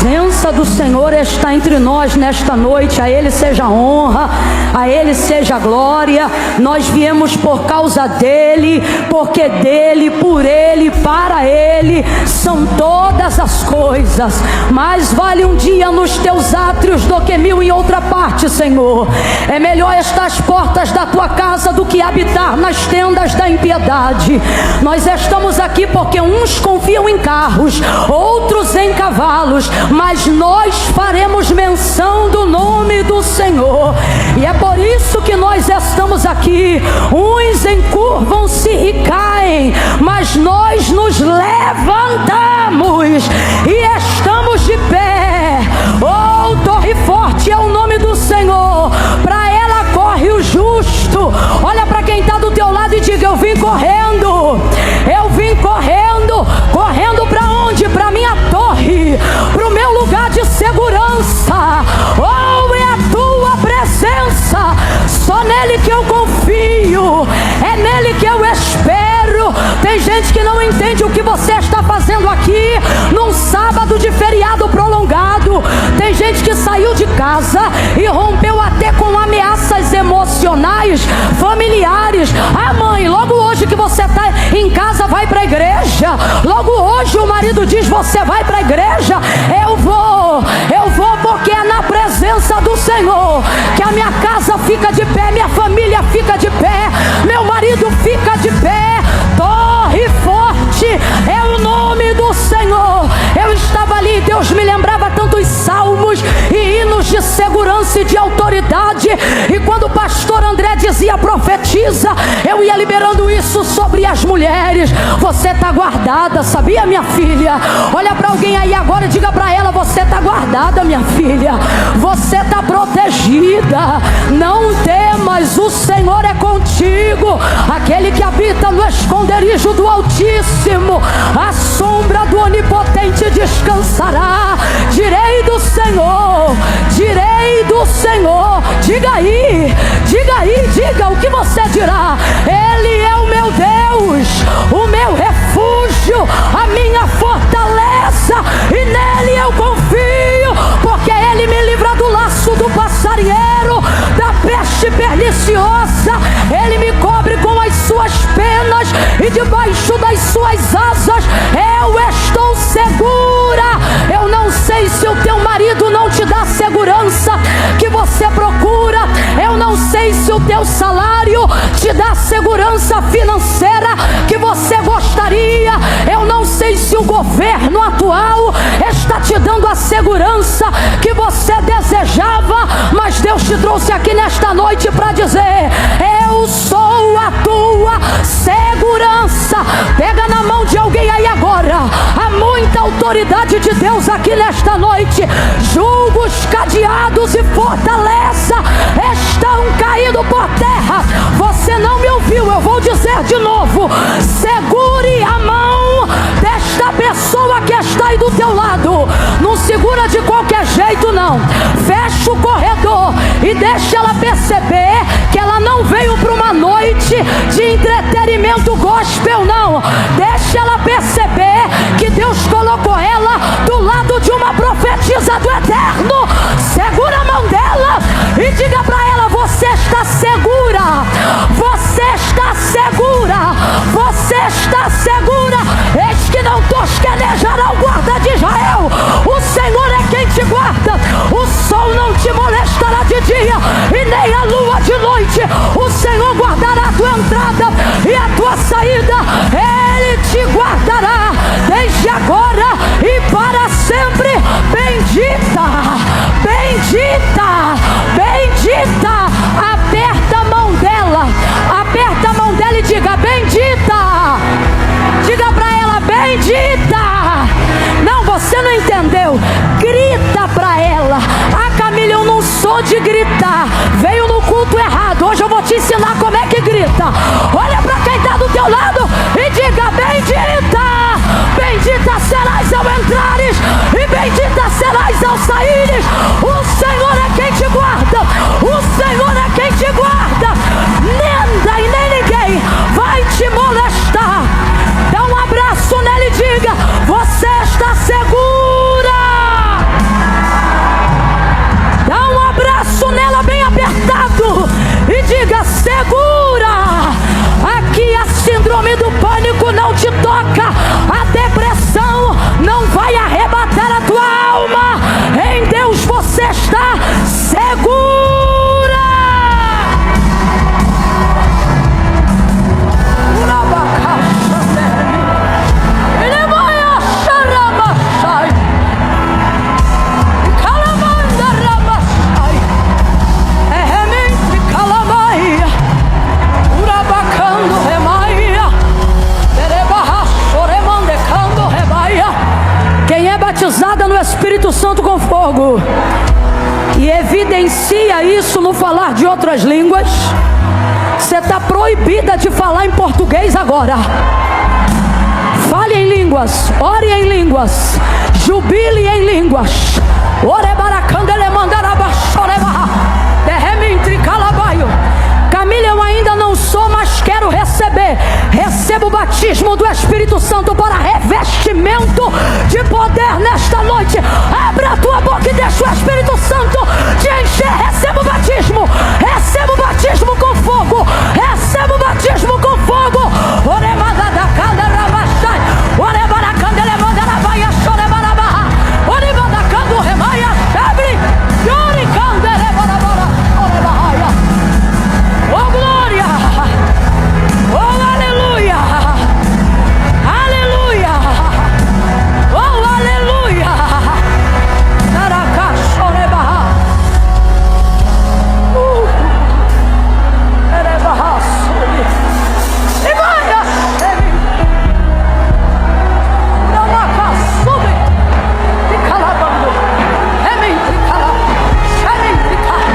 presença do Senhor está entre nós nesta noite. A Ele seja honra, a Ele seja glória. Nós viemos por causa dEle, porque dEle, por Ele, para Ele são todas as coisas. Mais vale um dia nos teus átrios do que 1000 em outra parte, Senhor. É melhor estar às portas da tua casa do que habitar nas tendas da impiedade. Nós estamos aqui porque uns confiam em carros, outros em cavalos, mas nós faremos menção do nome do Senhor. E é por isso que nós estamos aqui. Uns encurvam-se e caem, mas nós nos levantamos e estamos de pé. Oh, torre forte é o nome do Senhor, para ela corre o justo. Olha para quem está do teu lado e diga: eu vim correndo, eu vim correndo. Correndo para onde? Para minha torre, para o meu lugar de segurança. Oh, é a tua presença, só nele que eu confio, é nele que eu espero. Tem gente que não entende o que você está fazendo aqui num sábado de feriado prolongado. Tem gente que saiu de casa e rompeu até com ameaças emocionais, familiares. Ah, mãe, logo hoje que você está em casa, vai para a igreja. Logo hoje o marido diz: você vai para a igreja. Eu vou porque é na presença do Senhor que a minha casa fica de pé, minha família fica de pé, meu marido fica de pé. Torre forte é o nome do Senhor. Eu estava ali e Deus me lembrava tantos salmos e hinos de segurança e de autoridade. E quando o pastor André dizia profetiza, eu ia liberando isso sobre as mulheres. Você está guardada, sabia, minha filha? Olha para alguém aí agora e diga para ela: você está guardada, minha filha. Você está protegida. Não temas, o Senhor é contigo. Aquele que habita no esconderijo do Altíssimo, a sombra do Onipotente descansará. Direi do Senhor, direi do Senhor. Diga aí, diga o que você dirá. Ele é o meu Deus, o meu refúgio, a minha fortaleza, e nele eu confio, porque ele me livra do laço do passarinheiro, da peste perniciosa. Ele me cobre com as suas penas e debaixo das suas asas eu estou segura. Eu não sei se o teu marido não te dá a segurança que você procura. Eu não sei se o teu salário te dá a segurança financeira que você gostaria. Eu não sei se o governo atual está te dando a segurança que você desejava, mas Deus te trouxe aqui nesta noite para dizer: eu sou a tua segurança. Pega na mão de alguém aí agora. Há muita autoridade de Deus aqui nesta noite. Julgos cadeados e fortaleza estão caindo por terra. Você não me ouviu, eu vou dizer de novo. Segure a mão desta pessoa que está aí do teu lado. Não segura de qualquer jeito, não. Fecha o corredor e deixa ela perceber que ela não veio para uma noite de entretenimento gospel, não. Deixa ela perceber que Deus colocou ela do lado de uma profetisa do eterno. Segura a mão dela e diga para ela: você está segura, você está segura, você está segura. Eis que não tosquenejará o guarda de Israel. O Senhor é quem te guarda. O sol não te molestará de dia e nem a lua de noite. O Senhor guardará a tua entrada e a tua saída. Ele te guardará desde agora e para sempre. Bendita, bendita, bendita. Aperta a mão dela, aperta a mão dela e diga: bendita. Diga para ela: bendita. Não, você não entendeu. Grita para ela. Ah, Camila, eu não sou de gritar. Veio no culto errado. Hoje eu vou te ensinar como é que grita. Olha para quem está do teu lado e diga: bendita. Bendita serás ao entrares e bendita serás ao saíres. O Senhor é quem te guarda. O Senhor é quem te guarda. Nada e nem ninguém vai te molestar. Dá um abraço nele e diga: você está segura. Santo com fogo. E evidencia isso no falar de outras línguas. Você está proibida de falar em português agora. Fale em línguas, ore em línguas, jubile em línguas. Camila, eu ainda não sou, mas quero receber. Receba o batismo do Espírito Santo para revestimento de poder nesta noite. Abra a tua boca e deixa o Espírito Santo te encher. Receba o batismo. Receba o batismo com fogo. Receba o batismo com fogo. Oh glória! Oh aleluia! Aleluia! Oh aleluia! Naracachoreba! Erebaha suri! Ibaya suri! Namakasuri! Tikalabando! Hemin tikala! Shemin tikala!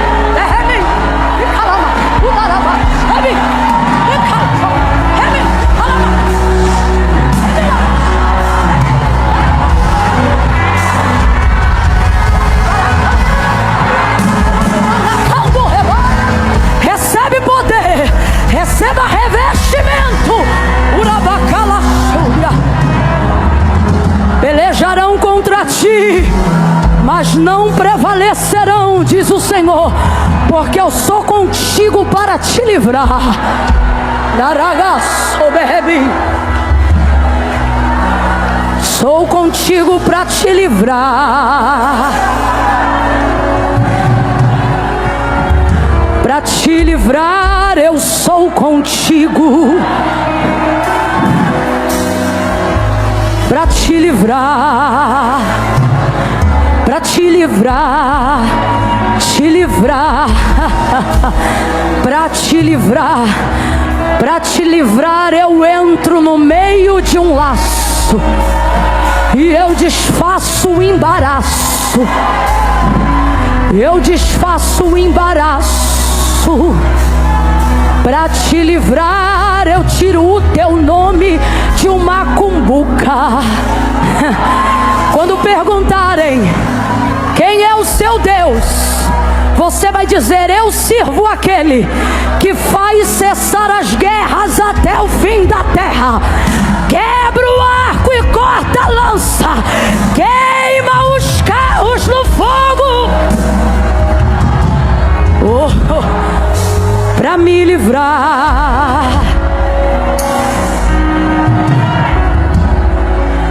Hemin tikalama! Udaraba! Hemin tikala! Hemin tikalama! Recebe poder, receba revestimento. Urabacala Súria. Pelejarão contra ti, mas não prevalecerão, diz o Senhor, porque eu sou contigo para te livrar. Sou contigo para te livrar. Para te livrar, eu sou contigo. Para te livrar, para te livrar, te livrar, para te livrar, para te livrar, eu entro no meio de um laço e eu desfaço o embaraço. Eu desfaço o embaraço. Para te livrar, eu tiro o teu nome de uma cumbuca. Quando perguntarem quem é o seu Deus, você vai dizer: eu sirvo aquele que faz cessar as guerras até o fim da terra. Quebra o arco e corta a lança, queima os carros no fogo. Para me livrar.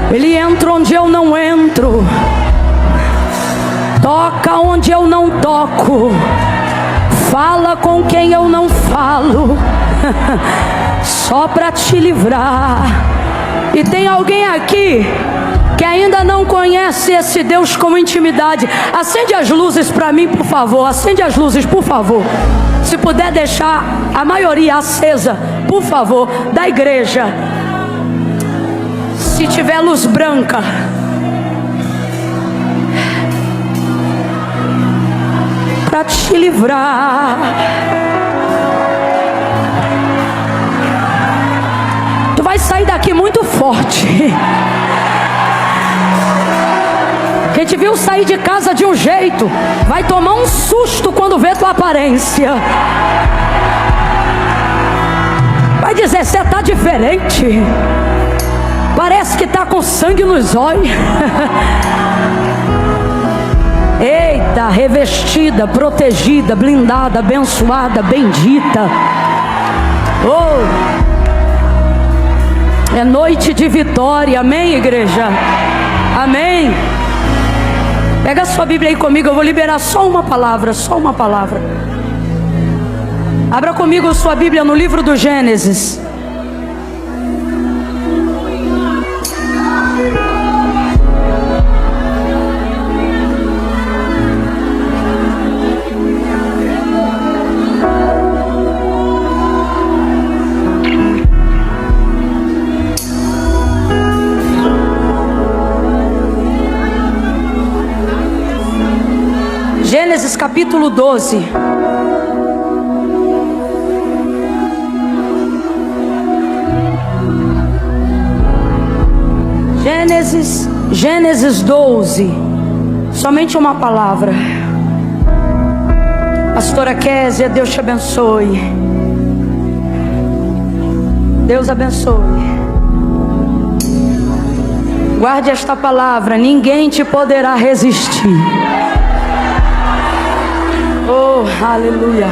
Ele entra onde eu não entro, toca onde eu não toco, fala com quem eu não falo, só para te livrar. E tem alguém aqui que ainda não conhece esse Deus com intimidade. Acende as luzes para mim, por favor. Acende as luzes, por favor. Se puder deixar a maioria acesa, por favor, da igreja. Se tiver luz branca. Para te livrar. Tu vai sair daqui muito forte. Quem te viu sair de casa de um jeito, vai tomar um susto quando vê tua aparência. Vai dizer: você está diferente. Parece que está com sangue nos olhos. Eita, revestida, protegida, blindada, abençoada, bendita. Oh, é noite de vitória, amém, igreja? Amém. Pega a sua Bíblia aí comigo, eu vou liberar só uma palavra, só uma palavra. Abra comigo a sua Bíblia no livro do Gênesis. Gênesis capítulo 12. Gênesis 12. Somente uma palavra. Pastora Kézia, Deus te abençoe. Deus abençoe. Guarde esta palavra: ninguém te poderá resistir. Oh, aleluia.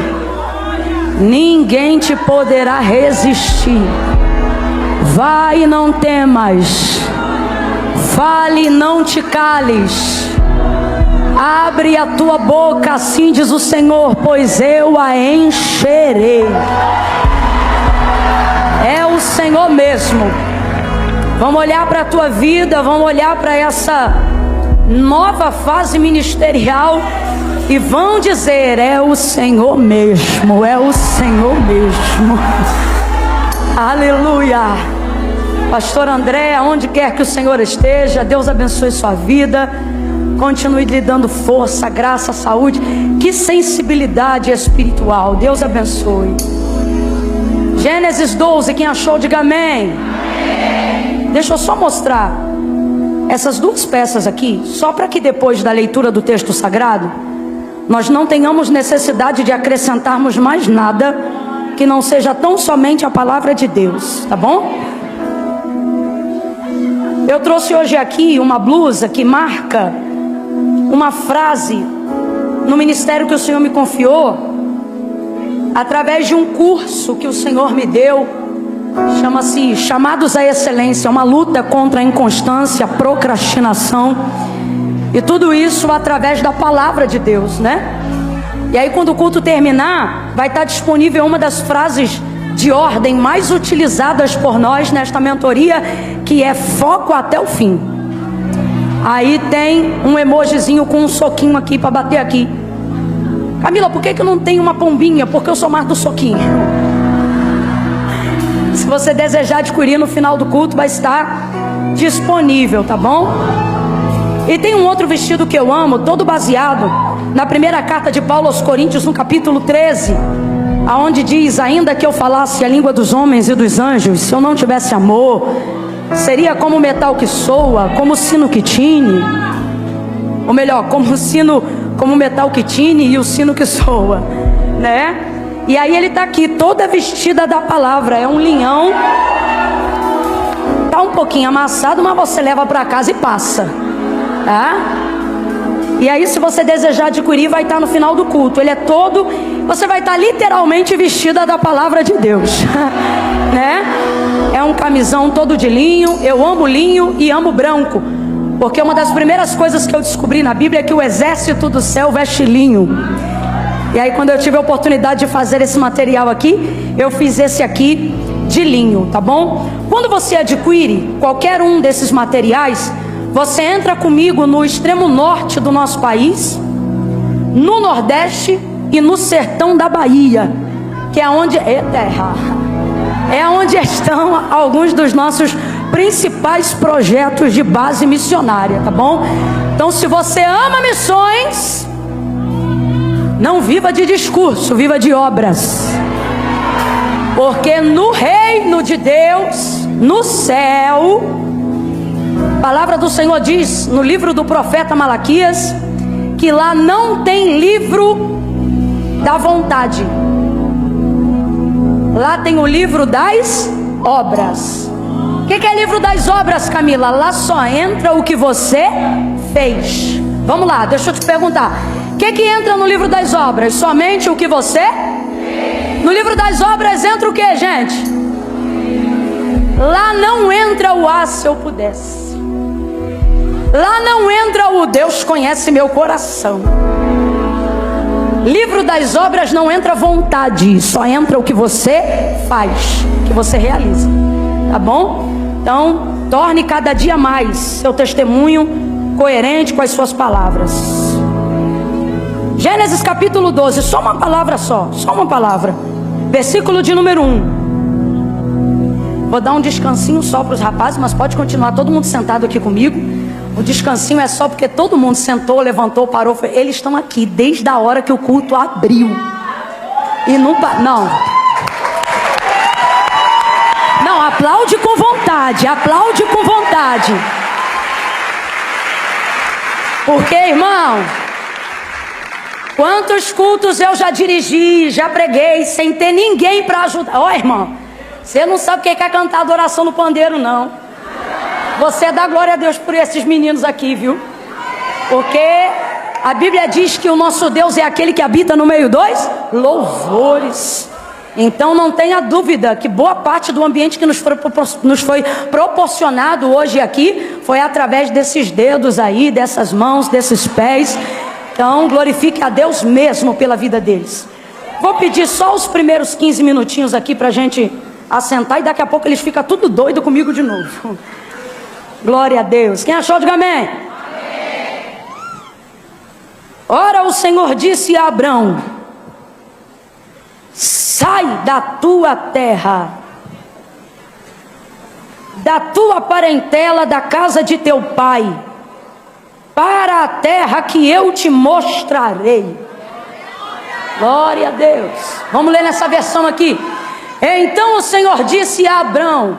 Ninguém te poderá resistir. Vai e não temas. Fale e não te cales. Abre a tua boca, assim diz o Senhor, pois eu a encherei. É o Senhor mesmo. Vamos olhar para a tua vida, vamos olhar para essa nova fase ministerial e vão dizer: é o Senhor mesmo, é o Senhor mesmo. Aleluia. Pastor André, aonde quer que o Senhor esteja, Deus abençoe sua vida. Continue lhe dando força, graça, saúde. Que sensibilidade espiritual. Deus abençoe. Gênesis 12, quem achou, diga amém. Amém. Deixa eu só mostrar essas duas peças aqui, só para que depois da leitura do texto sagrado, nós não tenhamos necessidade de acrescentarmos mais nada que não seja tão somente a palavra de Deus, tá bom? Eu trouxe hoje aqui uma blusa que marca uma frase no ministério que o Senhor me confiou, através de um curso que o Senhor me deu. Chama-se Chamados à Excelência, uma luta contra a inconstância, a procrastinação, e tudo isso através da palavra de Deus, né? E aí quando o culto terminar, vai estar disponível uma das frases de ordem mais utilizadas por nós nesta mentoria, que é foco até o fim. Aí tem um emojizinho com um soquinho aqui para bater aqui. Camila, por que não tem uma pombinha? Porque eu sou mais do soquinho. Se você desejar adquirir no final do culto, vai estar disponível, tá bom? E tem um outro vestido que eu amo, todo baseado na primeira carta de Paulo aos Coríntios, no capítulo 13, aonde diz: ainda que eu falasse a língua dos homens e dos anjos, se eu não tivesse amor, seria como o metal que soa, como o sino que tine. Ou melhor, como o metal que tine e o sino que soa, né? E aí ele está aqui, toda vestida da palavra. É um linhão, tá um pouquinho amassado, mas você leva para casa e passa, tá? E aí, se você desejar adquirir, vai estar no final do culto. Ele é todo, você vai estar literalmente vestida da palavra de Deus, né? É um camisão todo de linho. Eu amo linho e amo branco, porque uma das primeiras coisas que eu descobri na Bíblia é que o exército do céu veste linho. E aí quando eu tive a oportunidade de fazer esse material aqui, eu fiz esse aqui de linho, tá bom? Quando você adquire qualquer um desses materiais, você entra comigo no extremo norte do nosso país, no nordeste e no sertão da Bahia, que é onde é onde estão alguns dos nossos principais projetos de base missionária, tá bom? Então, se você ama missões, não viva de discurso, viva de obras. Porque no reino de Deus, no céu, a palavra do Senhor diz no livro do profeta Malaquias, que lá não tem livro da vontade. Lá tem o livro das obras. O que é livro das obras, Camila? Lá só entra o que você fez. Vamos lá, deixa eu te perguntar. O que entra no livro das obras? Somente o que você fez. No livro das obras entra o que, gente? Lá não entra o se eu pudesse. Lá não entra o Deus conhece meu coração. Livro das obras não entra vontade, só entra o que você faz, o que você realiza, tá bom? Então, torne cada dia mais seu testemunho coerente com as suas palavras. Gênesis capítulo 12, só uma palavra só uma palavra. Versículo de número 1. Vou dar um descansinho só para os rapazes, mas pode continuar todo mundo sentado aqui comigo. O descansinho é só porque todo mundo sentou, levantou, parou. Eles estão aqui desde a hora que o culto abriu. E não... Não, aplaude com vontade. Aplaude com vontade. Porque, irmão, quantos cultos eu já dirigi, já preguei, sem ter ninguém para ajudar. Ó, irmão, você não sabe o que é cantar adoração no pandeiro, não. Você dá glória a Deus por esses meninos aqui, viu? Porque a Bíblia diz que o nosso Deus é aquele que habita no meio dos louvores. Então não tenha dúvida que boa parte do ambiente que nos foi proporcionado hoje aqui foi através desses dedos aí, dessas mãos, desses pés. Então glorifique a Deus mesmo pela vida deles. Vou pedir só os primeiros 15 minutinhos aqui pra gente assentar e daqui a pouco eles ficam tudo doido comigo de novo. Glória a Deus. Quem achou, diga amém. Amém. Ora, o Senhor disse a Abrão: sai da tua terra, da tua parentela, da casa de teu pai, para a terra que eu te mostrarei. Glória a Deus. Vamos ler nessa versão aqui. Então o Senhor disse a Abrão: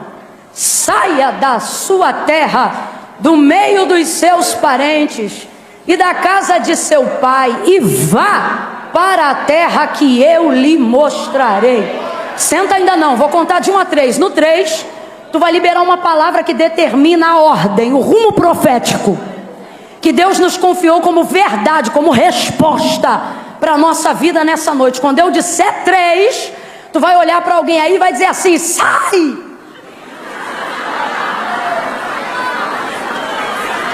saia da sua terra, do meio dos seus parentes e da casa de seu pai, e vá para a terra que eu lhe mostrarei. Senta ainda não, vou contar de 1 a 3. No 3, tu vai liberar uma palavra que determina a ordem, o rumo profético que Deus nos confiou como verdade, como resposta para a nossa vida nessa noite. Quando eu disser 3, tu vai olhar para alguém aí e vai dizer assim: sai!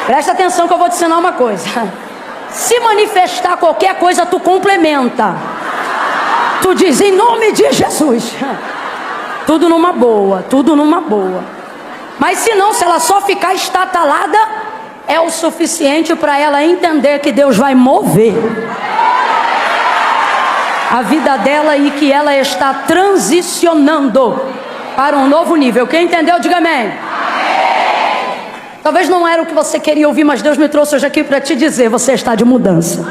Presta atenção que eu vou te ensinar uma coisa. Se manifestar qualquer coisa, tu complementa. Tu diz em nome de Jesus. Tudo numa boa, tudo numa boa. Mas se não, se ela só ficar estatalada, é o suficiente para ela entender que Deus vai mover a vida dela e que ela está transicionando para um novo nível. Quem entendeu, diga amém. Talvez não era o que você queria ouvir, mas Deus me trouxe hoje aqui para te dizer: você está de mudança.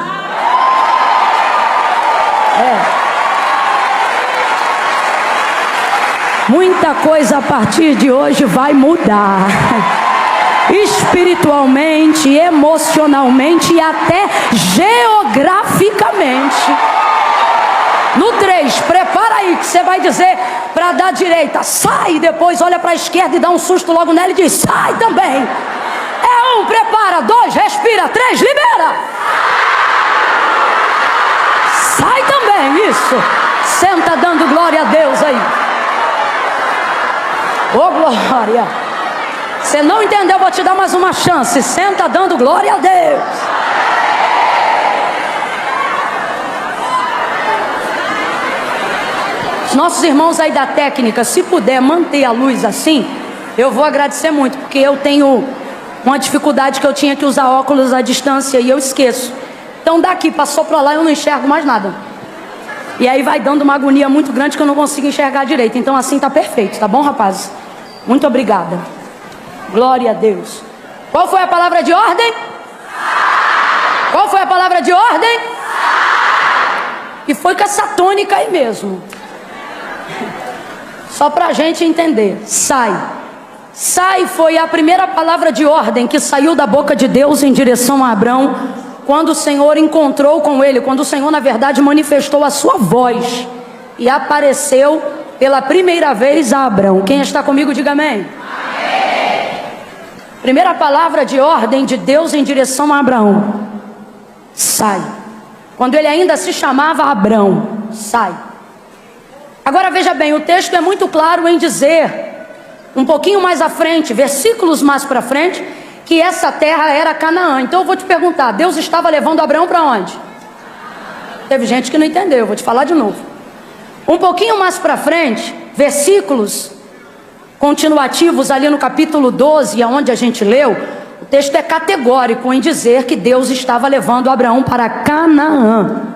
Muita coisa a partir de hoje vai mudar. Espiritualmente, emocionalmente e até geograficamente. No 3, prepara aí que você vai dizer para dar direita: sai, depois olha para a esquerda e dá um susto logo nela e diz: sai também. É 1, prepara. 2, respira. 3, libera. Sai também, isso. Senta dando glória a Deus aí. Ô glória. Você não entendeu, vou te dar mais uma chance. Senta dando glória a Deus. Nossos irmãos aí da técnica, se puder manter a luz assim, eu vou agradecer muito, porque eu tenho uma dificuldade que eu tinha que usar óculos à distância e eu esqueço. Então daqui, passou para lá, eu não enxergo mais nada. E aí vai dando uma agonia muito grande que eu não consigo enxergar direito. Então assim tá perfeito, tá bom, rapazes? Muito obrigada. Glória a Deus. Qual foi a palavra de ordem? Qual foi a palavra de ordem? E foi com essa tônica aí mesmo. Só para a gente entender. Sai. Sai foi a primeira palavra de ordem que saiu da boca de Deus em direção a Abrão, quando o Senhor encontrou com ele, quando o Senhor na verdade manifestou a sua voz e apareceu pela primeira vez a Abrão. Quem está comigo, diga amém. Amém. Primeira palavra de ordem de Deus em direção a Abraão: sai. Quando ele ainda se chamava Abrão, sai. Agora veja bem, o texto é muito claro em dizer, um pouquinho mais à frente, versículos mais para frente, que essa terra era Canaã. Então eu vou te perguntar: Deus estava levando Abraão para onde? Teve gente que não entendeu, eu vou te falar de novo. Um pouquinho mais para frente, versículos continuativos ali no capítulo 12, onde a gente leu, o texto é categórico em dizer que Deus estava levando Abraão para Canaã.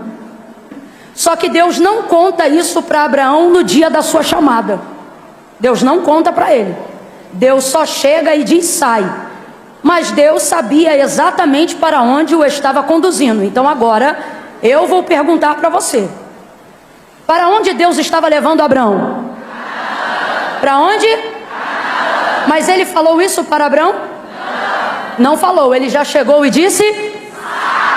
Só que Deus não conta isso para Abraão no dia da sua chamada. Deus não conta para ele. Deus só chega e diz: sai. mas Deus sabia exatamente para onde o estava conduzindo. Então agora eu vou perguntar para você: para onde Deus estava levando Abraão? Para onde? Mas ele falou isso para Abraão? Não falou, ele já chegou e disse.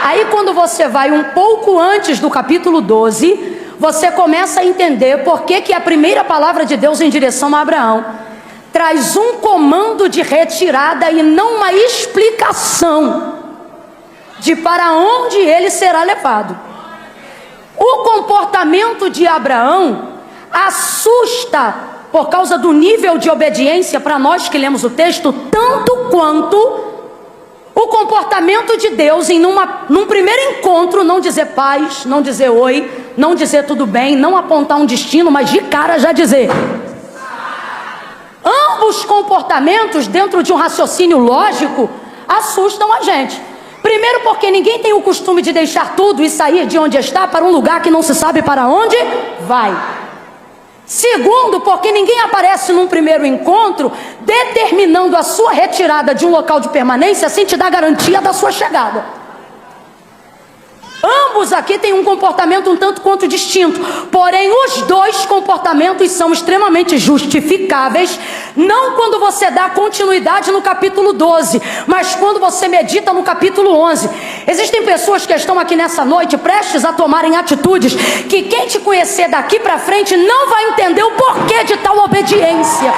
Aí quando você vai um pouco antes do capítulo 12, você começa a entender por que a primeira palavra de Deus em direção a Abraão traz um comando de retirada e não uma explicação de para onde ele será levado. O comportamento de Abraão assusta por causa do nível de obediência para nós que lemos o texto, tanto quanto o comportamento de Deus em num primeiro encontro, não dizer paz, não dizer oi, não dizer tudo bem, não apontar um destino, mas de cara já dizer. Ambos comportamentos, dentro de um raciocínio lógico, assustam a gente. Primeiro porque ninguém tem o costume de deixar tudo e sair de onde está para um lugar que não se sabe para onde vai. Segundo, porque ninguém aparece num primeiro encontro determinando a sua retirada de um local de permanência sem te dar garantia da sua chegada. Ambos aqui têm um comportamento um tanto quanto distinto, porém os dois comportamentos são extremamente justificáveis, não quando você dá continuidade no capítulo 12, mas quando você medita no capítulo 11. Existem pessoas que estão aqui nessa noite prestes a tomarem atitudes que quem te conhecer daqui para frente não vai entender o porquê de tal obediência.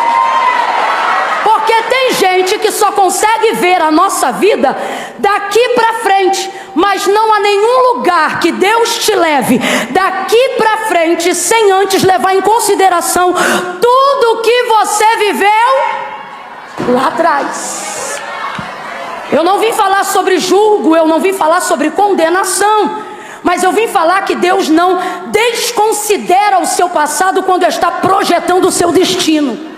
Porque tem gente que só consegue ver a nossa vida daqui para frente, mas não há nenhum lugar que Deus te leve daqui para frente sem antes levar em consideração tudo que você viveu lá atrás. Eu não vim falar sobre julgo, eu não vim falar sobre condenação, mas eu vim falar que Deus não desconsidera o seu passado quando está projetando o seu destino.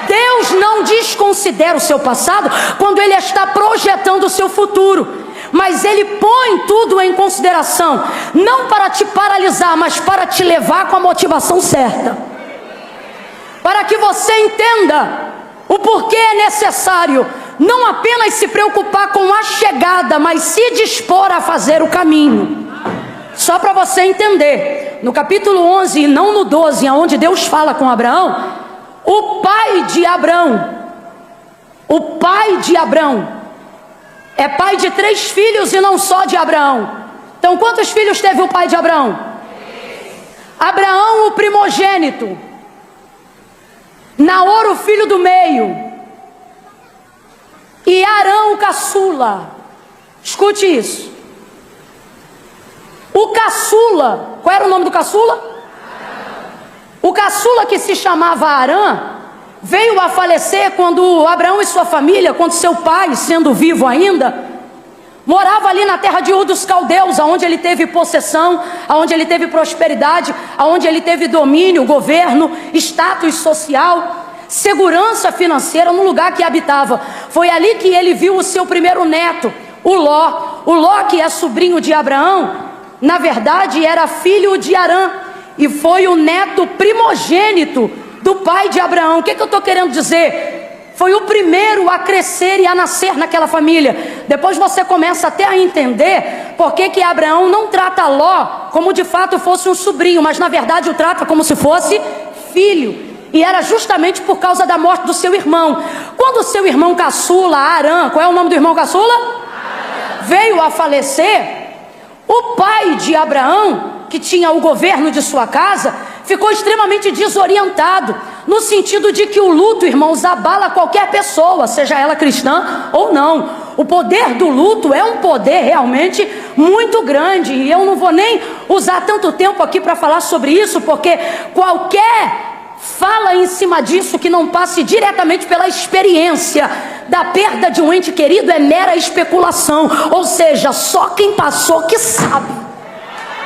Deus não desconsidera o seu passado quando Ele está projetando o seu futuro, mas Ele põe tudo em consideração, não para te paralisar, mas para te levar com a motivação certa, para que você entenda o porquê é necessário não apenas se preocupar com a chegada, mas se dispor a fazer o caminho. Só para você entender, no capítulo 11 e não no 12, onde Deus fala com Abraão, o pai de Abraão é pai de 3 filhos e não só de Abraão. Então quantos filhos teve o pai de Abraão? Abraão, o primogênito, Naor, o filho do meio, e Arão, o caçula. Escute isso. O caçula, qual era o nome do caçula? O caçula, que se chamava Arã, veio a falecer quando Abraão e sua família, quando seu pai, sendo vivo ainda, morava ali na terra de Ur dos Caldeus, onde ele teve possessão, onde ele teve prosperidade, onde ele teve domínio, governo, status social, segurança financeira no lugar que habitava. Foi ali que ele viu o seu primeiro neto, o Ló. O Ló, que é sobrinho de Abraão, na verdade era filho de Arã, e foi o neto primogênito do pai de Abraão. O que eu estou querendo dizer? Foi o primeiro a crescer e a nascer naquela família. Depois você começa até a entender por que Abraão não trata Ló como de fato fosse um sobrinho, mas na verdade o trata como se fosse filho. E era justamente por causa da morte do seu irmão. Quando o seu irmão caçula, Arã, qual é o nome do irmão caçula? Veio a falecer, o pai de Abraão, que tinha o governo de sua casa, ficou extremamente desorientado, no sentido de que o luto, irmãos, abala qualquer pessoa, seja ela cristã ou não. O poder do luto é um poder realmente muito grande, e eu não vou nem usar tanto tempo aqui para falar sobre isso, porque qualquer fala em cima disso que não passe diretamente pela experiência da perda de um ente querido é mera especulação, ou seja, só quem passou que sabe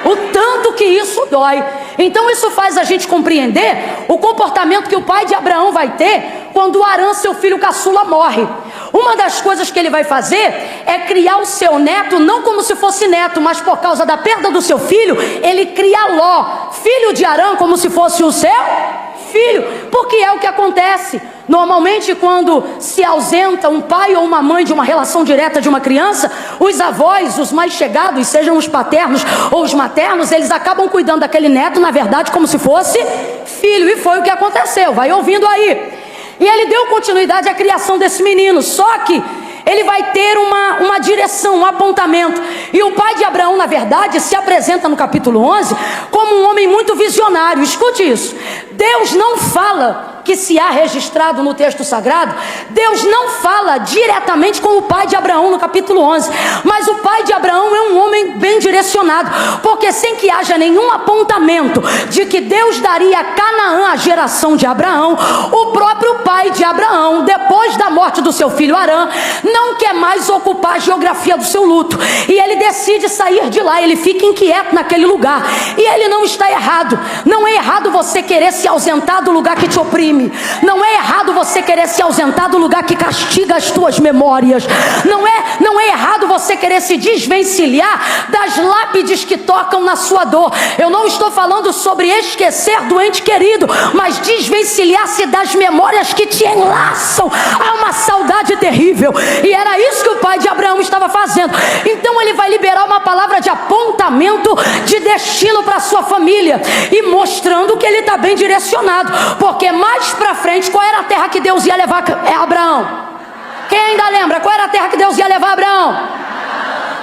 o tanto que isso dói. Então isso faz a gente compreender o comportamento que o pai de Abraão vai ter quando Arã, seu filho caçula, morre. Uma das coisas que ele vai fazer é criar o seu neto, não como se fosse neto, mas por causa da perda do seu filho, ele cria Ló, filho de Arã, como se fosse o seu filho, porque é o que acontece. Normalmente, quando se ausenta um pai ou uma mãe de uma relação direta de uma criança, os avós, os mais chegados, sejam os paternos ou os maternos, eles acabam cuidando daquele neto, na verdade, como se fosse filho. E foi o que aconteceu, vai ouvindo aí. E ele deu continuidade à criação desse menino, só que ele vai ter uma direção, um apontamento. E o pai de Abraão, na verdade, se apresenta no capítulo 11 como um homem muito visionário. Escute isso. Deus não fala, que se há registrado no texto sagrado, Deus não fala diretamente com o pai de Abraão no capítulo 11, mas o pai de Abraão é um homem bem direcionado, porque sem que haja nenhum apontamento de que Deus daria a Canaã à geração de Abraão, o próprio pai de Abraão, depois da morte do seu filho Arã, não quer mais ocupar a geografia do seu luto, e ele decide sair de lá. Ele fica inquieto naquele lugar, e ele não está errado. Não é errado você querer se ausentar do lugar que te oprime. Não é errado você querer se ausentar do lugar que castiga as tuas memórias. Não é errado você querer se desvencilhar das lápides que tocam na sua dor. Eu não estou falando sobre esquecer do ente querido, mas desvencilhar-se das memórias que te enlaçam a uma saudade terrível. E era isso que o pai de Abraão estava fazendo. Então ele vai liberar uma palavra de apontamento, de destino para a sua família, e mostrando que ele está bem direcionado, porque mais para frente, qual era a terra que Deus ia levar Abraão? Quem ainda lembra? Qual era a terra que Deus ia levar Abraão?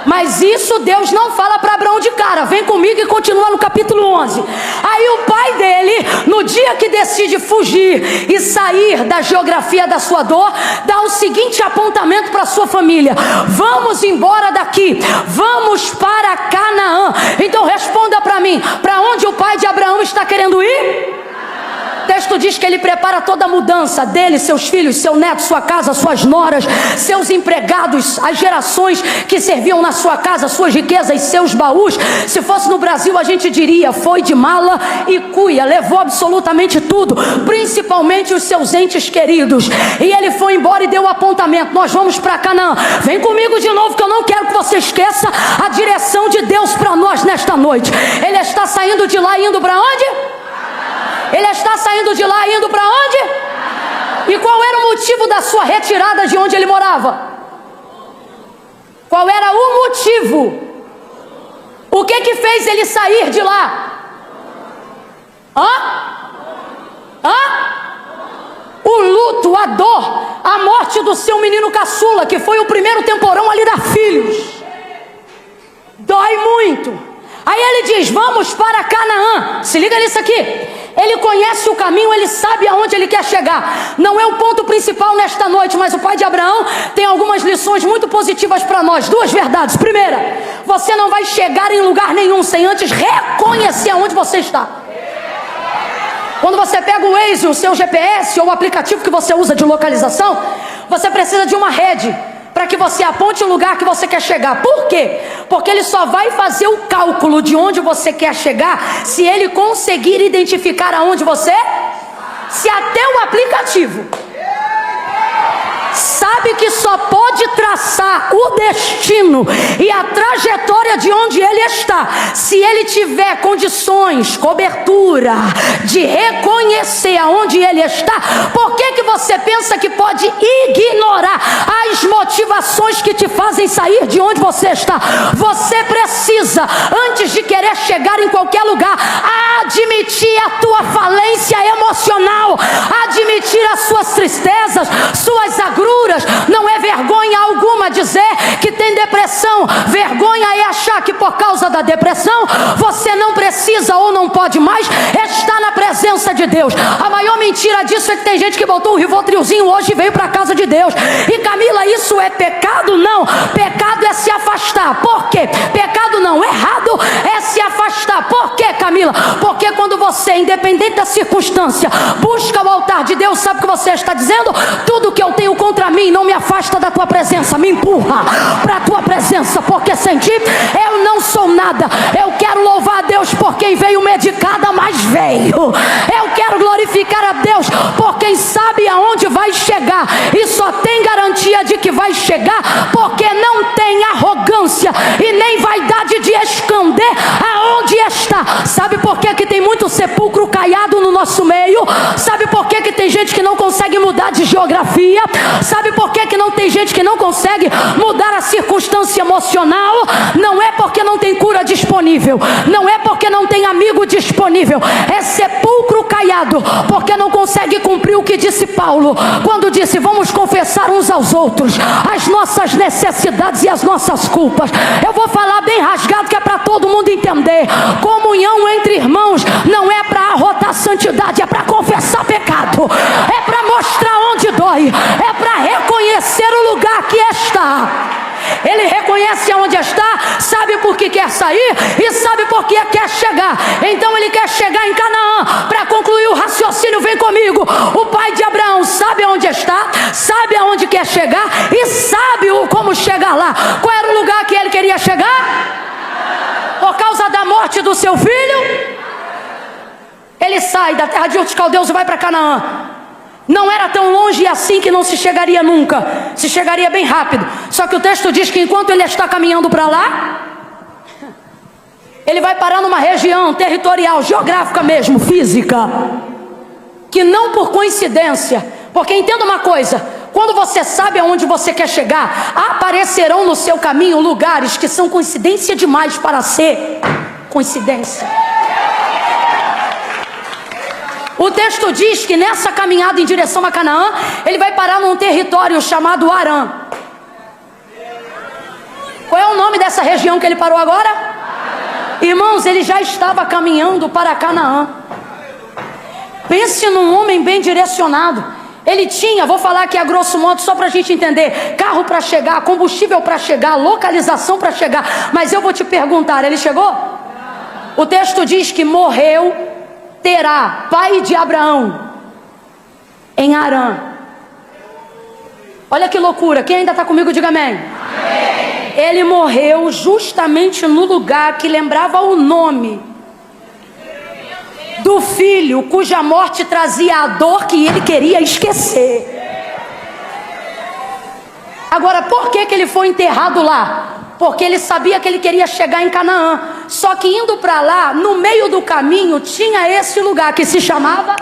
Mas isso Deus não fala para Abraão de cara. Vem comigo e continua no capítulo 11. Aí o pai dele, no dia que decide fugir e sair da geografia da sua dor, dá o seguinte apontamento para sua família: vamos embora daqui, vamos para Canaã. Então responda para mim, para onde o pai de Abraão está querendo ir? O texto diz que ele prepara toda a mudança dele, seus filhos, seu neto, sua casa, suas noras, seus empregados, as gerações que serviam na sua casa, suas riquezas, seus baús. Se fosse no Brasil, a gente diria: foi de mala e cuia, levou absolutamente tudo, principalmente os seus entes queridos. E ele foi embora e deu o apontamento: nós vamos para Canaã. Vem comigo de novo, que eu não quero que você esqueça a direção de Deus para nós nesta noite. Ele está saindo de lá e indo para onde? Ele está saindo de lá e indo para onde? E qual era o motivo da sua retirada de onde ele morava? Qual era o motivo? O que fez ele sair de lá? O luto, a dor, a morte do seu menino caçula, que foi o primeiro temporão a lhe dar filhos. Dói muito. Aí ele diz: vamos para Canaã. Se liga nisso aqui. Ele conhece o caminho, ele sabe aonde ele quer chegar. Não é o ponto principal nesta noite, mas o pai de Abraão tem algumas lições muito positivas para nós. Duas verdades. Primeira, você não vai chegar em lugar nenhum sem antes reconhecer aonde você está. Quando você pega o Waze, o seu GPS ou o aplicativo que você usa de localização, você precisa de uma rede para que você aponte o lugar que você quer chegar. Por quê? Porque ele só vai fazer o cálculo de onde você quer chegar se ele conseguir identificar aonde você... Se até o aplicativo sabe que só pode traçar o destino e a trajetória de onde ele está se ele tiver condições, cobertura de reconhecer aonde ele está. Por que você pensa que pode ignorar as motivações que te fazem sair de onde você está? Você precisa, antes de querer chegar em qualquer lugar, admitir a tua falência emocional, admitir as suas tristezas, suas agruras. Não é vergonha alguma dizer que tem depressão. Vergonha é achar que por causa da depressão você não precisa ou não pode mais estar na presença de Deus. A maior mentira disso é que tem gente que botou um Rivotrilzinho hoje e veio para a casa de Deus. E Camila, isso é pecado? Não. Pecado é se afastar. Por quê? Pecado não. Errado é se afastar. Por quê, Camila? Porque quando você, independente da circunstância, busca o altar de Deus, sabe o que você está dizendo? Tudo que eu tenho contra mim não me afasta da tua presença, me empurra para a tua presença, porque sem ti eu não sou nada. Eu quero louvar a Deus por quem veio medicada, mas veio. Eu quero glorificar a Deus por quem sabe aonde vai chegar e só tem garantia de que vai chegar porque não tem arrogância e nem vaidade de esconder aonde está. Sabe Sabe por que tem muito sepulcro caiado no nosso meio? Sabe por que tem gente que não consegue mudar de geografia? Sabe por que não tem gente que não consegue mudar a circunstância emocional? Não é porque não tem cura disponível, não é porque não tem amigo disponível, é sepulcro caiado, porque não consegue cumprir o que disse Paulo, quando disse: vamos confessar uns aos outros as nossas necessidades e as nossas culpas. Eu vou falar bem rasgado, que é para todo mundo entender. Comunhão entre irmãos não é para arrotar santidade, é para confessar pecado, é para mostrar onde dói, é para reconhecer o lugar que está. Ele reconhece onde está, sabe por que quer sair e sabe por que quer chegar. Então ele quer chegar em Canaã. Para concluir o raciocínio, vem comigo. O pai de Abraão sabe onde está, sabe aonde quer chegar e sabe como chegar lá. Qual era o lugar que ele queria chegar? Por causa da morte do seu filho, ele sai da terra de Ur dos Caldeus e vai para Canaã. Não era tão longe assim que não se chegaria nunca, se chegaria bem rápido. Só que o texto diz que enquanto ele está caminhando para lá, ele vai parar numa região territorial, geográfica mesmo, física, que não por coincidência, porque entenda uma coisa: quando você sabe aonde você quer chegar, aparecerão no seu caminho lugares que são coincidência demais para ser coincidência. O texto diz que nessa caminhada em direção a Canaã, ele vai parar num território chamado Arã. Qual é o nome dessa região que ele parou agora? Irmãos, ele já estava caminhando para Canaã. Pense num homem bem direcionado. Ele tinha, vou falar aqui a grosso modo só para a gente entender, carro para chegar, combustível para chegar, localização para chegar. Mas eu vou te perguntar, ele chegou? O texto diz que morreu Terá, pai de Abraão, em Arã. Olha que loucura. Quem ainda está comigo, diga amém. Amém. Ele morreu justamente no lugar que lembrava o nome do filho cuja morte trazia a dor que ele queria esquecer. Agora, por que ele foi enterrado lá? Porque ele sabia que ele queria chegar em Canaã. Só que indo para lá, no meio do caminho, tinha esse lugar que se chamava...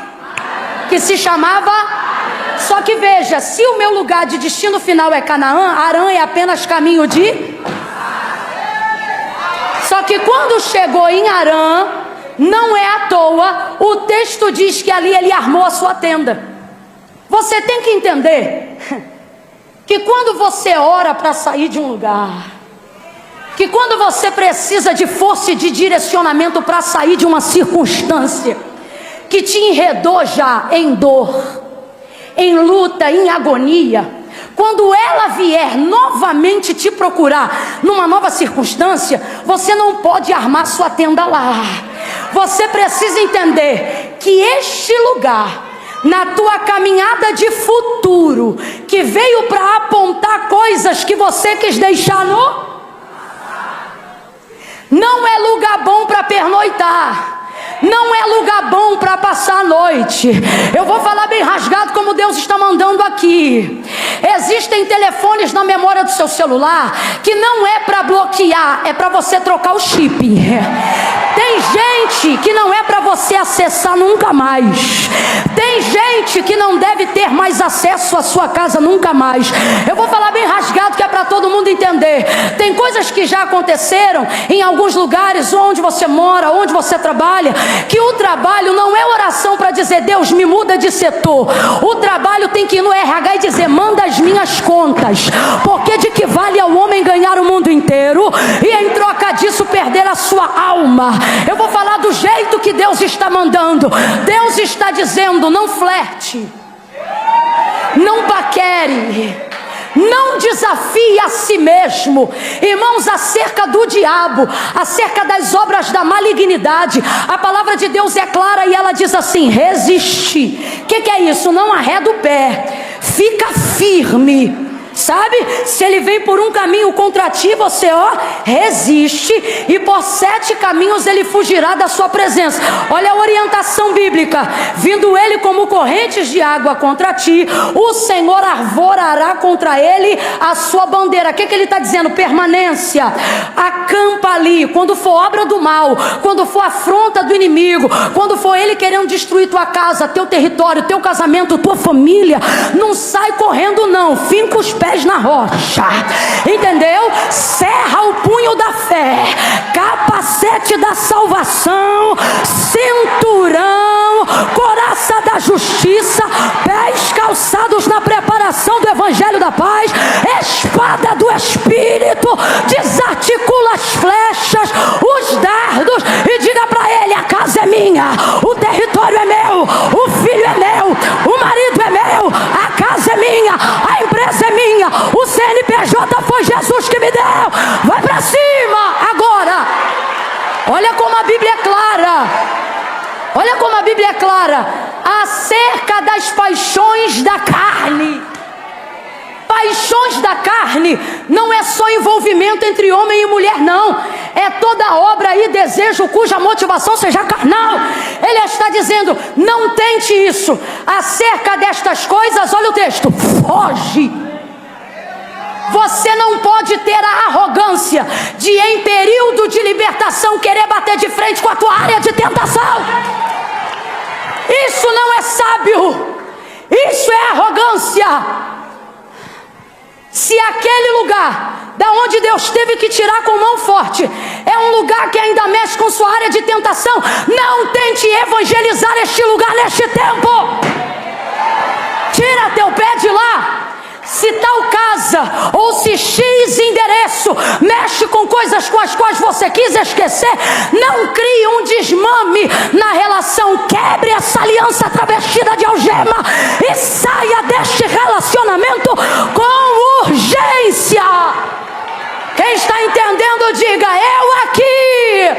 Só que veja, se o meu lugar de destino final é Canaã, Arã é apenas caminho de... Só que quando chegou em Arã, não é à toa, o texto diz que ali ele armou a sua tenda. Você tem que entender que quando você ora para sair de um lugar, que quando você precisa de força e de direcionamento para sair de uma circunstância que te enredou já em dor, em luta, em agonia, quando ela vier novamente te procurar numa nova circunstância, você não pode armar sua tenda lá. Você precisa entender que este lugar, na tua caminhada de futuro, que veio para apontar coisas que você quis deixar não é lugar bom para pernoitar. Não é lugar bom para passar a noite. Eu vou falar bem rasgado como Deus está mandando aqui. Existem telefones na memória do seu celular que não é para bloquear, é para você trocar o chip. Tem gente que não é para você acessar nunca mais. Tem gente que não deve ter mais acesso à sua casa nunca mais. Eu vou falar bem rasgado que é para todo mundo entender. Tem coisas que já aconteceram em alguns lugares onde você mora, onde você trabalha, que o trabalho não é oração para dizer Deus me muda de setor. O trabalho tem que ir no RH e dizer manda as minhas contas, porque de que vale ao homem ganhar o mundo inteiro e em troca disso perder a sua alma? Eu vou falar do jeito que Deus está mandando. Deus está dizendo: não flerte, não paquere, não desafie a si mesmo. Irmãos, acerca do diabo, acerca das obras da malignidade, a palavra de Deus é clara e ela diz assim: resiste. O que é isso? Não arreda o pé, fica firme, Sabe? Se ele vem por um caminho contra ti, você resiste, e por 7 caminhos ele fugirá da sua presença. Olha a orientação bíblica: vindo ele como correntes de água contra ti, o Senhor arvorará contra ele a sua bandeira. O que ele está dizendo? Permanência. Acampa ali. Quando for obra do mal, quando for afronta do inimigo, quando for ele querendo destruir tua casa, teu território, teu casamento, tua família, não sai correndo não, finca os pés na rocha, entendeu? Cerra o punho da fé, capacete da salvação, cinturão, couraça da justiça, pés calçados na preparação do evangelho da paz, espada do Espírito, desarticula as flechas, os dardos, e diga para ele: a casa é minha, o território é meu, o filho é meu, o marido é meu, a casa é minha, a empresa é minha, o CNPJ foi Jesus que me deu. Vai para cima agora. Olha como a Bíblia é clara. Olha como a Bíblia é clara acerca das paixões da carne. Paixões da carne não é só envolvimento entre homem e mulher, não. É toda obra e desejo cuja motivação seja carnal. Ele está dizendo: não tente isso. Acerca destas coisas, olha o texto: foge. Você não pode ter a arrogância de, em período de libertação, querer bater de frente com a tua área de tentação. Isso não é sábio. Isso é arrogância. Se aquele lugar da onde Deus teve que tirar com mão forte é um lugar que ainda mexe com sua área de tentação, não tente evangelizar este lugar neste tempo. Tira teu pé de lá. Se tal casa ou se X endereço mexe com coisas com as quais você quis esquecer, não crie um desmame na relação. Quebre essa aliança travestida de algema e saia deste relacionamento com urgência. Quem está entendendo, diga: eu aqui.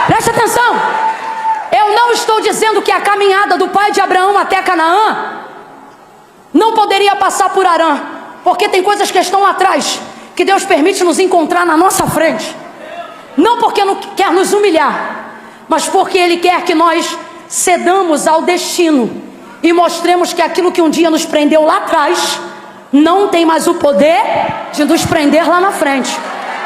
Preste atenção. Eu não estou dizendo que a caminhada do pai de Abraão até Canaã não poderia passar por Harã, porque tem coisas que estão atrás que Deus permite nos encontrar na nossa frente. Não porque não quer nos humilhar, mas porque Ele quer que nós cedamos ao destino e mostremos que aquilo que um dia nos prendeu lá atrás não tem mais o poder de nos prender lá na frente.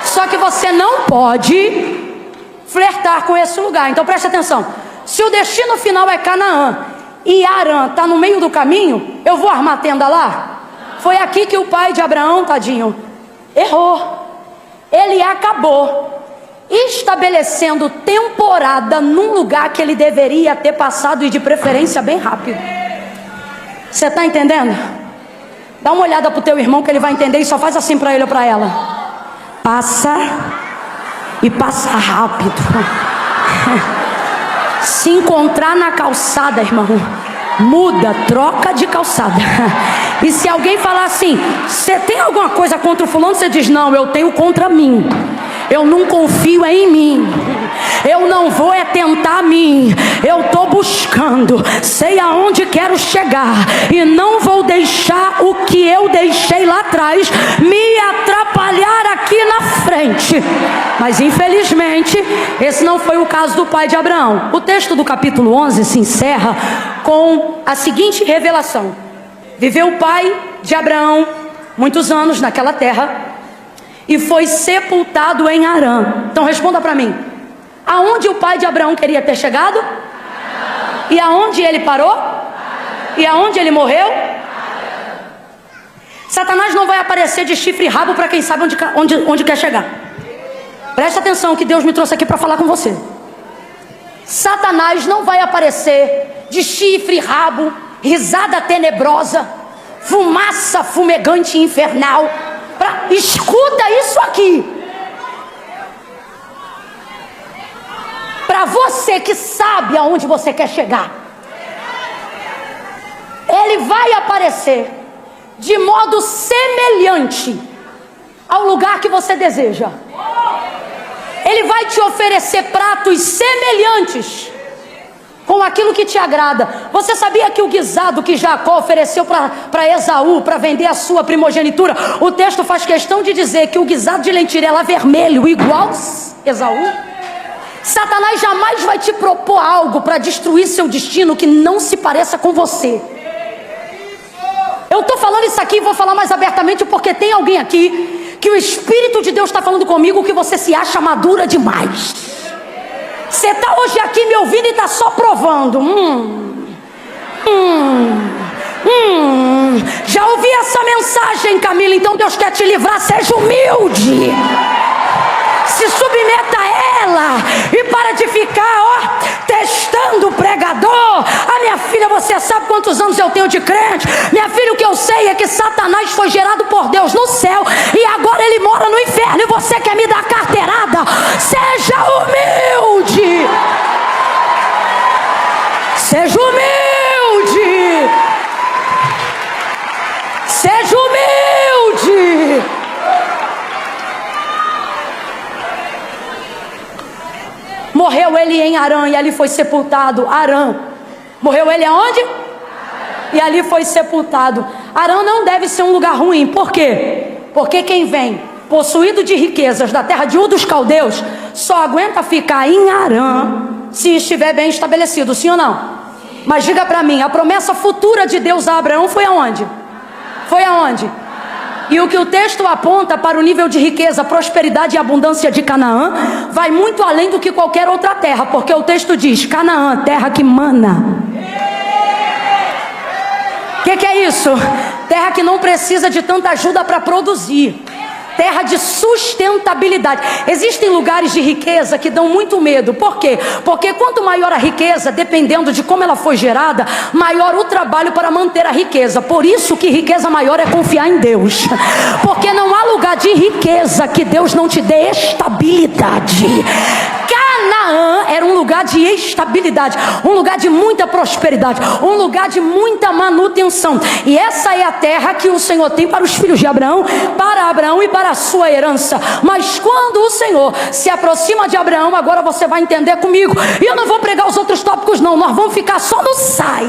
Só que você não pode flertar com esse lugar. Então preste atenção. Se o destino final é Canaã e Harã está no meio do caminho, eu vou armar tenda lá? Foi aqui que o pai de Abraão, tadinho, errou. Ele acabou estabelecendo temporada num lugar que ele deveria ter passado, e de preferência bem rápido. Você está entendendo? Dá uma olhada para o teu irmão que ele vai entender, e só faz assim para ele ou para ela: passa, e passa rápido. Se encontrar na calçada, irmão, muda, troca de calçada. E se alguém falar assim: você tem alguma coisa contra o fulano? Você diz: não, eu tenho contra mim. Eu não confio em mim. Eu não vou tentar mim. Eu estou buscando, sei aonde quero chegar, e não vou deixar o que eu deixei lá atrás me atrapalhar aqui na frente. Mas infelizmente esse não foi o caso do pai de Abraão. O texto do capítulo 11 se encerra com a seguinte revelação: viveu o pai de Abraão muitos anos naquela terra e foi sepultado em Harã. Então responda para mim: aonde o pai de Abraão queria ter chegado? E aonde ele parou? E aonde ele morreu? Satanás não vai aparecer de chifre e rabo para quem sabe onde quer chegar. Presta atenção que Deus me trouxe aqui para falar com você. Satanás não vai aparecer de chifre, rabo, risada tenebrosa, fumaça fumegante e infernal. Escuta isso aqui. Para você que sabe aonde você quer chegar, ele vai aparecer de modo semelhante ao lugar que você deseja. Ele vai te oferecer pratos semelhantes com aquilo que te agrada. Você sabia que o guisado que Jacó ofereceu para Esaú, para vender a sua primogenitura, o texto faz questão de dizer que o guisado de lentilha era vermelho, igual Esaú? Satanás jamais vai te propor algo para destruir seu destino que não se pareça com você. Eu estou falando isso aqui e vou falar mais abertamente porque tem alguém aqui que o Espírito de Deus está falando comigo que você se acha madura demais. Você está hoje aqui me ouvindo e está só provando. Já ouvi essa mensagem, Camila. Então Deus quer te livrar. Seja humilde. Se submeta a ela. E para de ficar, testando o pregador. Minha filha, você sabe quantos anos eu tenho de crente? Minha filha, o que eu sei é que Satanás foi gerado por Deus no céu e agora ele mora no inferno. E você quer me dar carteirada? Seja humilde. Seja humilde. Seja humilde. Morreu ele em Arã e ali foi sepultado. Arã. Morreu ele aonde? E ali foi sepultado. Arã não deve ser um lugar ruim. Por quê? Porque quem vem possuído de riquezas da terra de Ur dos caldeus só aguenta ficar em Arã se estiver bem estabelecido, sim ou não? Mas diga para mim, a promessa futura de Deus a Abraão foi aonde? Foi aonde? E o que o texto aponta para o nível de riqueza, prosperidade e abundância de Canaã vai muito além do que qualquer outra terra, porque o texto diz: Canaã, terra que mana. O que é isso? Terra que não precisa de tanta ajuda para produzir. Terra de sustentabilidade. Existem lugares de riqueza que dão muito medo. Por quê? Porque quanto maior a riqueza, dependendo de como ela foi gerada, maior o trabalho para manter a riqueza. Por isso que riqueza maior é confiar em Deus. Porque não há lugar de riqueza que Deus não te dê estabilidade. Canaã era um lugar de estabilidade, um lugar de muita prosperidade, um lugar de muita manutenção. E essa é a terra que o Senhor tem para os filhos de Abraão, para Abraão e para a sua herança. Mas quando o Senhor se aproxima de Abraão, agora você vai entender comigo. E eu não vou pregar os outros tópicos não, nós vamos ficar só no sai.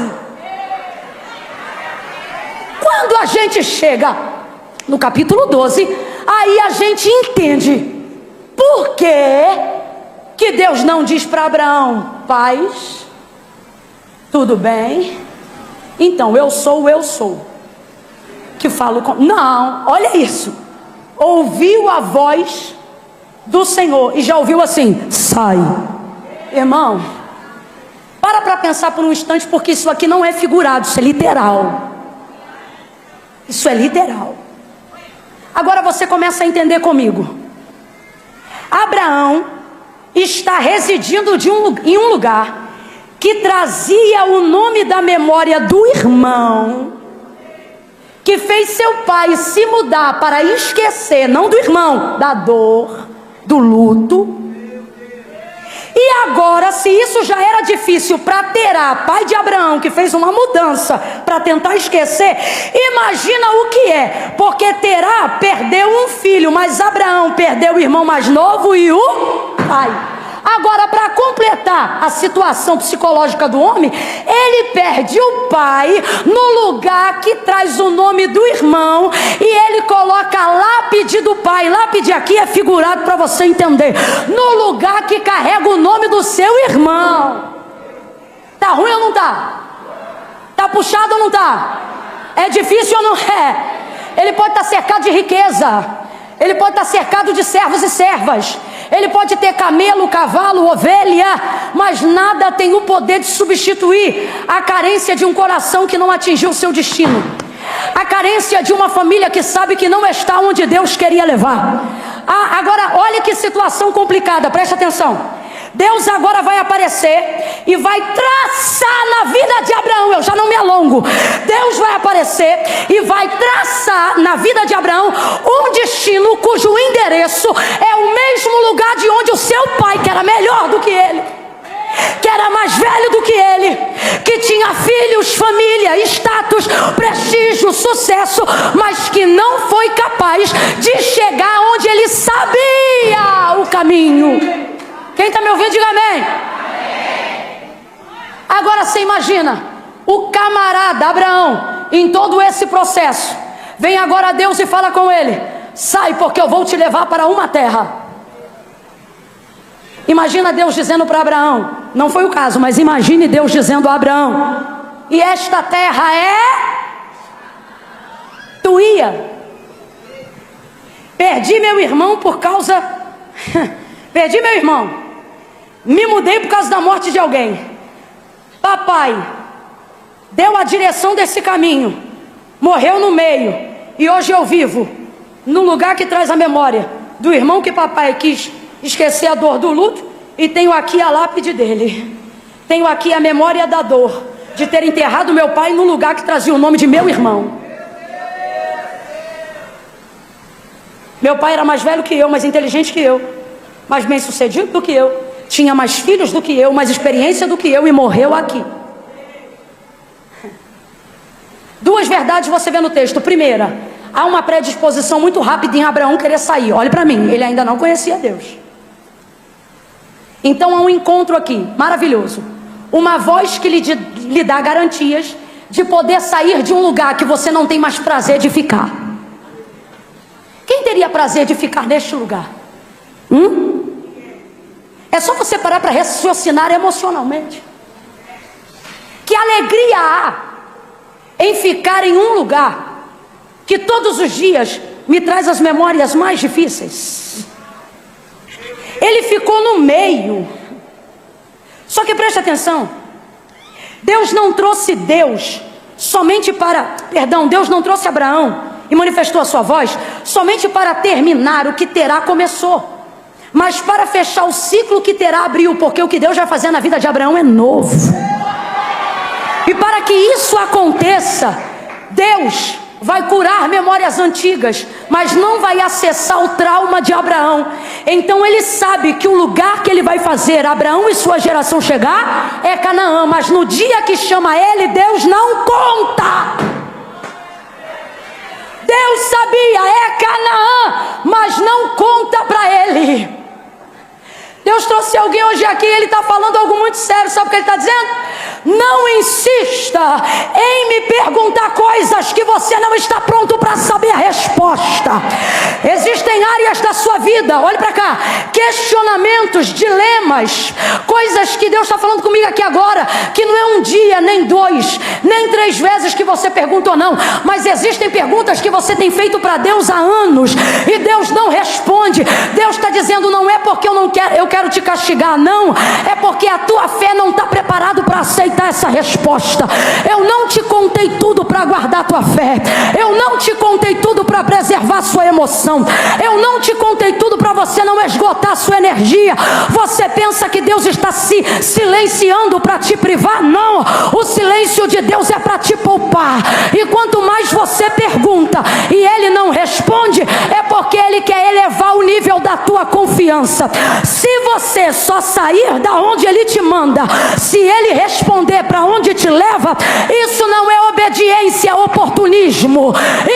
Quando a gente chega no capítulo 12, aí a gente entende por que Deus não diz para Abraão: paz, tudo bem, então eu sou que falo com... Não, olha isso, ouviu a voz do Senhor e já ouviu assim: sai. Irmão, para pensar por um instante, porque isso aqui não é figurado, isso é literal. Isso é literal. Agora você começa a entender comigo. Abraão está residindo em um lugar que trazia o nome da memória do irmão, que fez seu pai se mudar para esquecer, não do irmão, da dor, do luto. E agora, se isso já era difícil para Terá, pai de Abraão, que fez uma mudança para tentar esquecer, imagina o que é, porque Terá perdeu um filho, mas Abraão perdeu o irmão mais novo e o pai. Agora, para completar a situação psicológica do homem, ele perde o pai no lugar que traz o nome do irmão e ele coloca a lápide do pai. Lápide aqui é figurado para você entender. No lugar que carrega o nome do seu irmão. Tá ruim ou não tá? Tá puxado ou não tá? É difícil ou não é? Ele pode estar cercado de riqueza. Ele pode estar cercado de servos e servas. Ele pode ter camelo, cavalo, ovelha, mas nada tem o poder de substituir a carência de um coração que não atingiu o seu destino. A carência de uma família que sabe que não está onde Deus queria levar. Agora, olha que situação complicada, preste atenção. Deus agora vai aparecer e vai traçar na vida de Abraão, eu já não me alongo. Deus vai aparecer e vai traçar na vida de Abraão um destino cujo endereço é o mesmo lugar de onde o seu pai, que era melhor do que ele, que era mais velho do que ele, que tinha filhos, família, status, prestígio, sucesso, mas que não foi capaz de chegar onde ele sabia o caminho. Quem está me ouvindo, diga amém. Agora você imagina, o camarada Abraão, em todo esse processo, vem agora Deus e fala com ele: sai, porque eu vou te levar para uma terra. Imagina Deus dizendo para Abraão, não foi o caso, mas imagine Deus dizendo a Abraão: e esta terra é tua. Perdi meu irmão por causa... Perdi meu irmão. Me mudei por causa da morte de alguém. Papai deu a direção desse caminho, morreu no meio, e hoje eu vivo num lugar que traz a memória do irmão que papai quis esquecer a dor do luto, e tenho aqui a lápide dele. Tenho aqui a memória da dor de ter enterrado meu pai num lugar que trazia o nome de meu irmão. Meu pai era mais velho que eu, mais inteligente que eu, mais bem sucedido do que eu, tinha mais filhos do que eu, mais experiência do que eu, e morreu aqui. Duas verdades você vê no texto. Primeira, há uma predisposição muito rápida em Abraão querer sair. Olhe para mim, ele ainda não conhecia Deus. Então há um encontro aqui, maravilhoso. Uma voz que lhe dá garantias de poder sair de um lugar que você não tem mais prazer de ficar. Quem teria prazer de ficar neste lugar? É só você parar para raciocinar emocionalmente. Que alegria há em ficar em um lugar que todos os dias me traz as memórias mais difíceis. Ele ficou no meio. Só que preste atenção, Deus não trouxe Deus não trouxe Abraão e manifestou a sua voz somente para terminar o que Terá começou, mas para fechar o ciclo que Terá abriu, porque o que Deus vai fazer na vida de Abraão é novo. E para que isso aconteça, Deus vai curar memórias antigas, mas não vai acessar o trauma de Abraão. Então ele sabe que o lugar que ele vai fazer Abraão e sua geração chegar é Canaã, mas no dia que chama ele, Deus não conta. Deus sabia, é Canaã, mas não conta para ele. Deus trouxe alguém hoje aqui, ele está falando algo muito sério. Sabe o que ele está dizendo? Não insista em me perguntar coisas que você não está pronto para saber a resposta. Existem áreas da sua vida, olhe para cá, questionamentos, dilemas, coisas que Deus está falando comigo aqui agora, que não é um dia, nem dois, nem 3 vezes que você pergunta ou não, mas existem perguntas que você tem feito para Deus há anos, e Deus não responde. Deus está dizendo, não é porque eu quero te castigar, não, é porque a tua fé não está preparado para aceitar essa resposta. Eu não te contei tudo para guardar a tua fé, eu não te contei tudo para preservar a sua emoção, eu não te contei tudo para você não esgotar a sua energia. Você pensa que Deus está se silenciando para te privar? Não, o silêncio de Deus é para te poupar. E quanto mais você pergunta e Ele não responde, é porque Ele quer elevar o nível da tua confiança. Se você só sair da onde Ele te manda, se Ele responder para onde te leva, isso não é obediência, é oportunismo.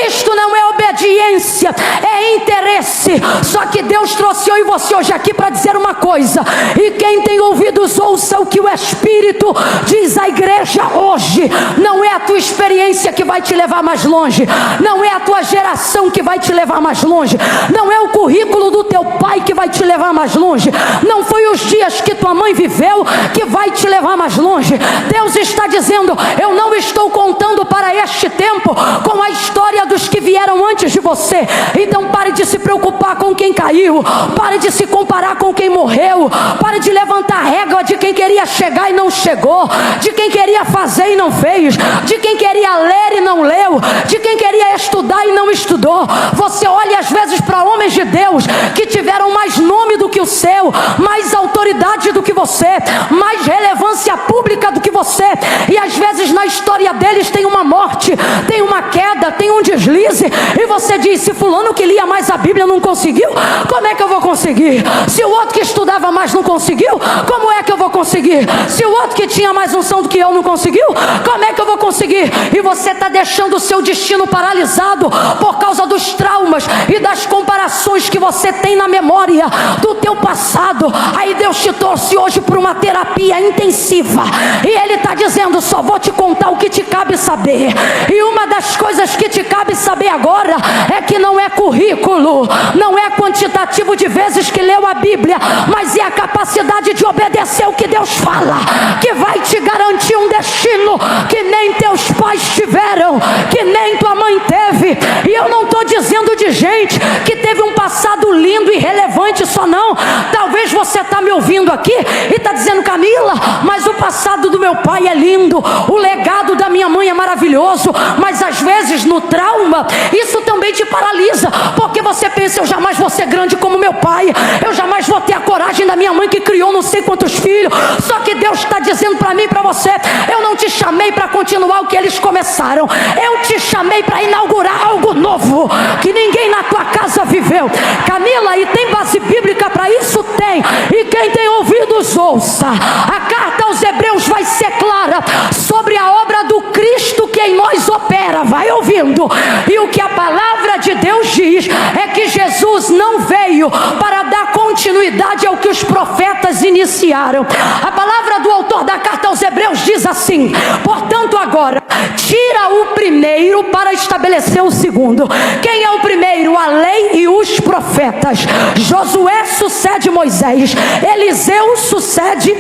Isto não é obediência, é interesse. Só que Deus trouxe eu e você hoje aqui para dizer uma coisa, e quem tem ouvidos ouça o que o Espírito diz à igreja hoje. Não é a tua experiência que vai te levar mais longe, não é a tua geração que vai te levar mais longe, não é o currículo do teu pai que vai te levar mais longe, não foi os dias que tua mãe viveu que vai te levar mais longe. Deus está dizendo, eu não estou contando para este tempo com a história dos que vieram antes de você. Então pare de se preocupar com quem caiu, pare de se comparar com quem morreu, pare de levantar a régua de quem queria chegar e não chegou, de quem queria fazer e não fez, de quem queria ler e não leu, de quem queria estudar e não estudou. Você olha às vezes para homens de Deus que tiveram mais nome do que o seu, mais autoridade do que você, mais relevância pública do que você, e às vezes na história deles tem uma morte, tem uma queda, tem um deslize, e você diz, se fulano que lia mais a Bíblia não conseguiu, como é que eu vou conseguir? Se o outro que estudava mais não conseguiu, como é que eu vou conseguir? Se o outro que tinha mais unção do que eu não conseguiu, como é que eu vou conseguir? E você está deixando o seu destino paralisado por causa dos traumas e das comparações que você tem na memória do teu passado. Aí Deus te trouxe hoje para uma terapia intensiva, e Ele está dizendo: só vou te contar o que te cabe saber. E uma das coisas que te cabe saber agora é que não é currículo, não é quantitativo de vezes que leu a Bíblia, mas é a capacidade de obedecer o que Deus fala, que vai te garantir um destino que nem teus pais tiveram, que nem tua mãe teve. E eu não estou dizendo de gente que teve um passado lindo e relevante só não. Talvez você está me ouvindo aqui e está dizendo: Camila, mas o passado do meu pai é lindo, o legado da minha mãe é maravilhoso. Mas às vezes no trauma isso também te paralisa, porque você pensa: eu jamais vou ser grande como meu pai, eu jamais vou ter a coragem da minha mãe que criou não sei quantos filhos. Só que Deus está dizendo para mim e para você: eu não te chamei para continuar o que eles começaram, eu te chamei para inaugurar algo novo que ninguém na tua casa viveu. Camila, e tem base bíblica para isso? Tem. E quem tem ouvidos, ouça. A carta aos Hebreus vai ser clara sobre a obra do Cristo que em nós opera. Vai ouvindo. E o que a palavra de Deus diz é que Jesus não veio para dar continuidade ao que os profetas iniciaram. A palavra do autor da carta aos Hebreus diz assim: portanto agora, tira o primeiro para estabelecer o segundo. Quem é o primeiro? A lei e os profetas. Josué sucede Moisés, Eliseu sucede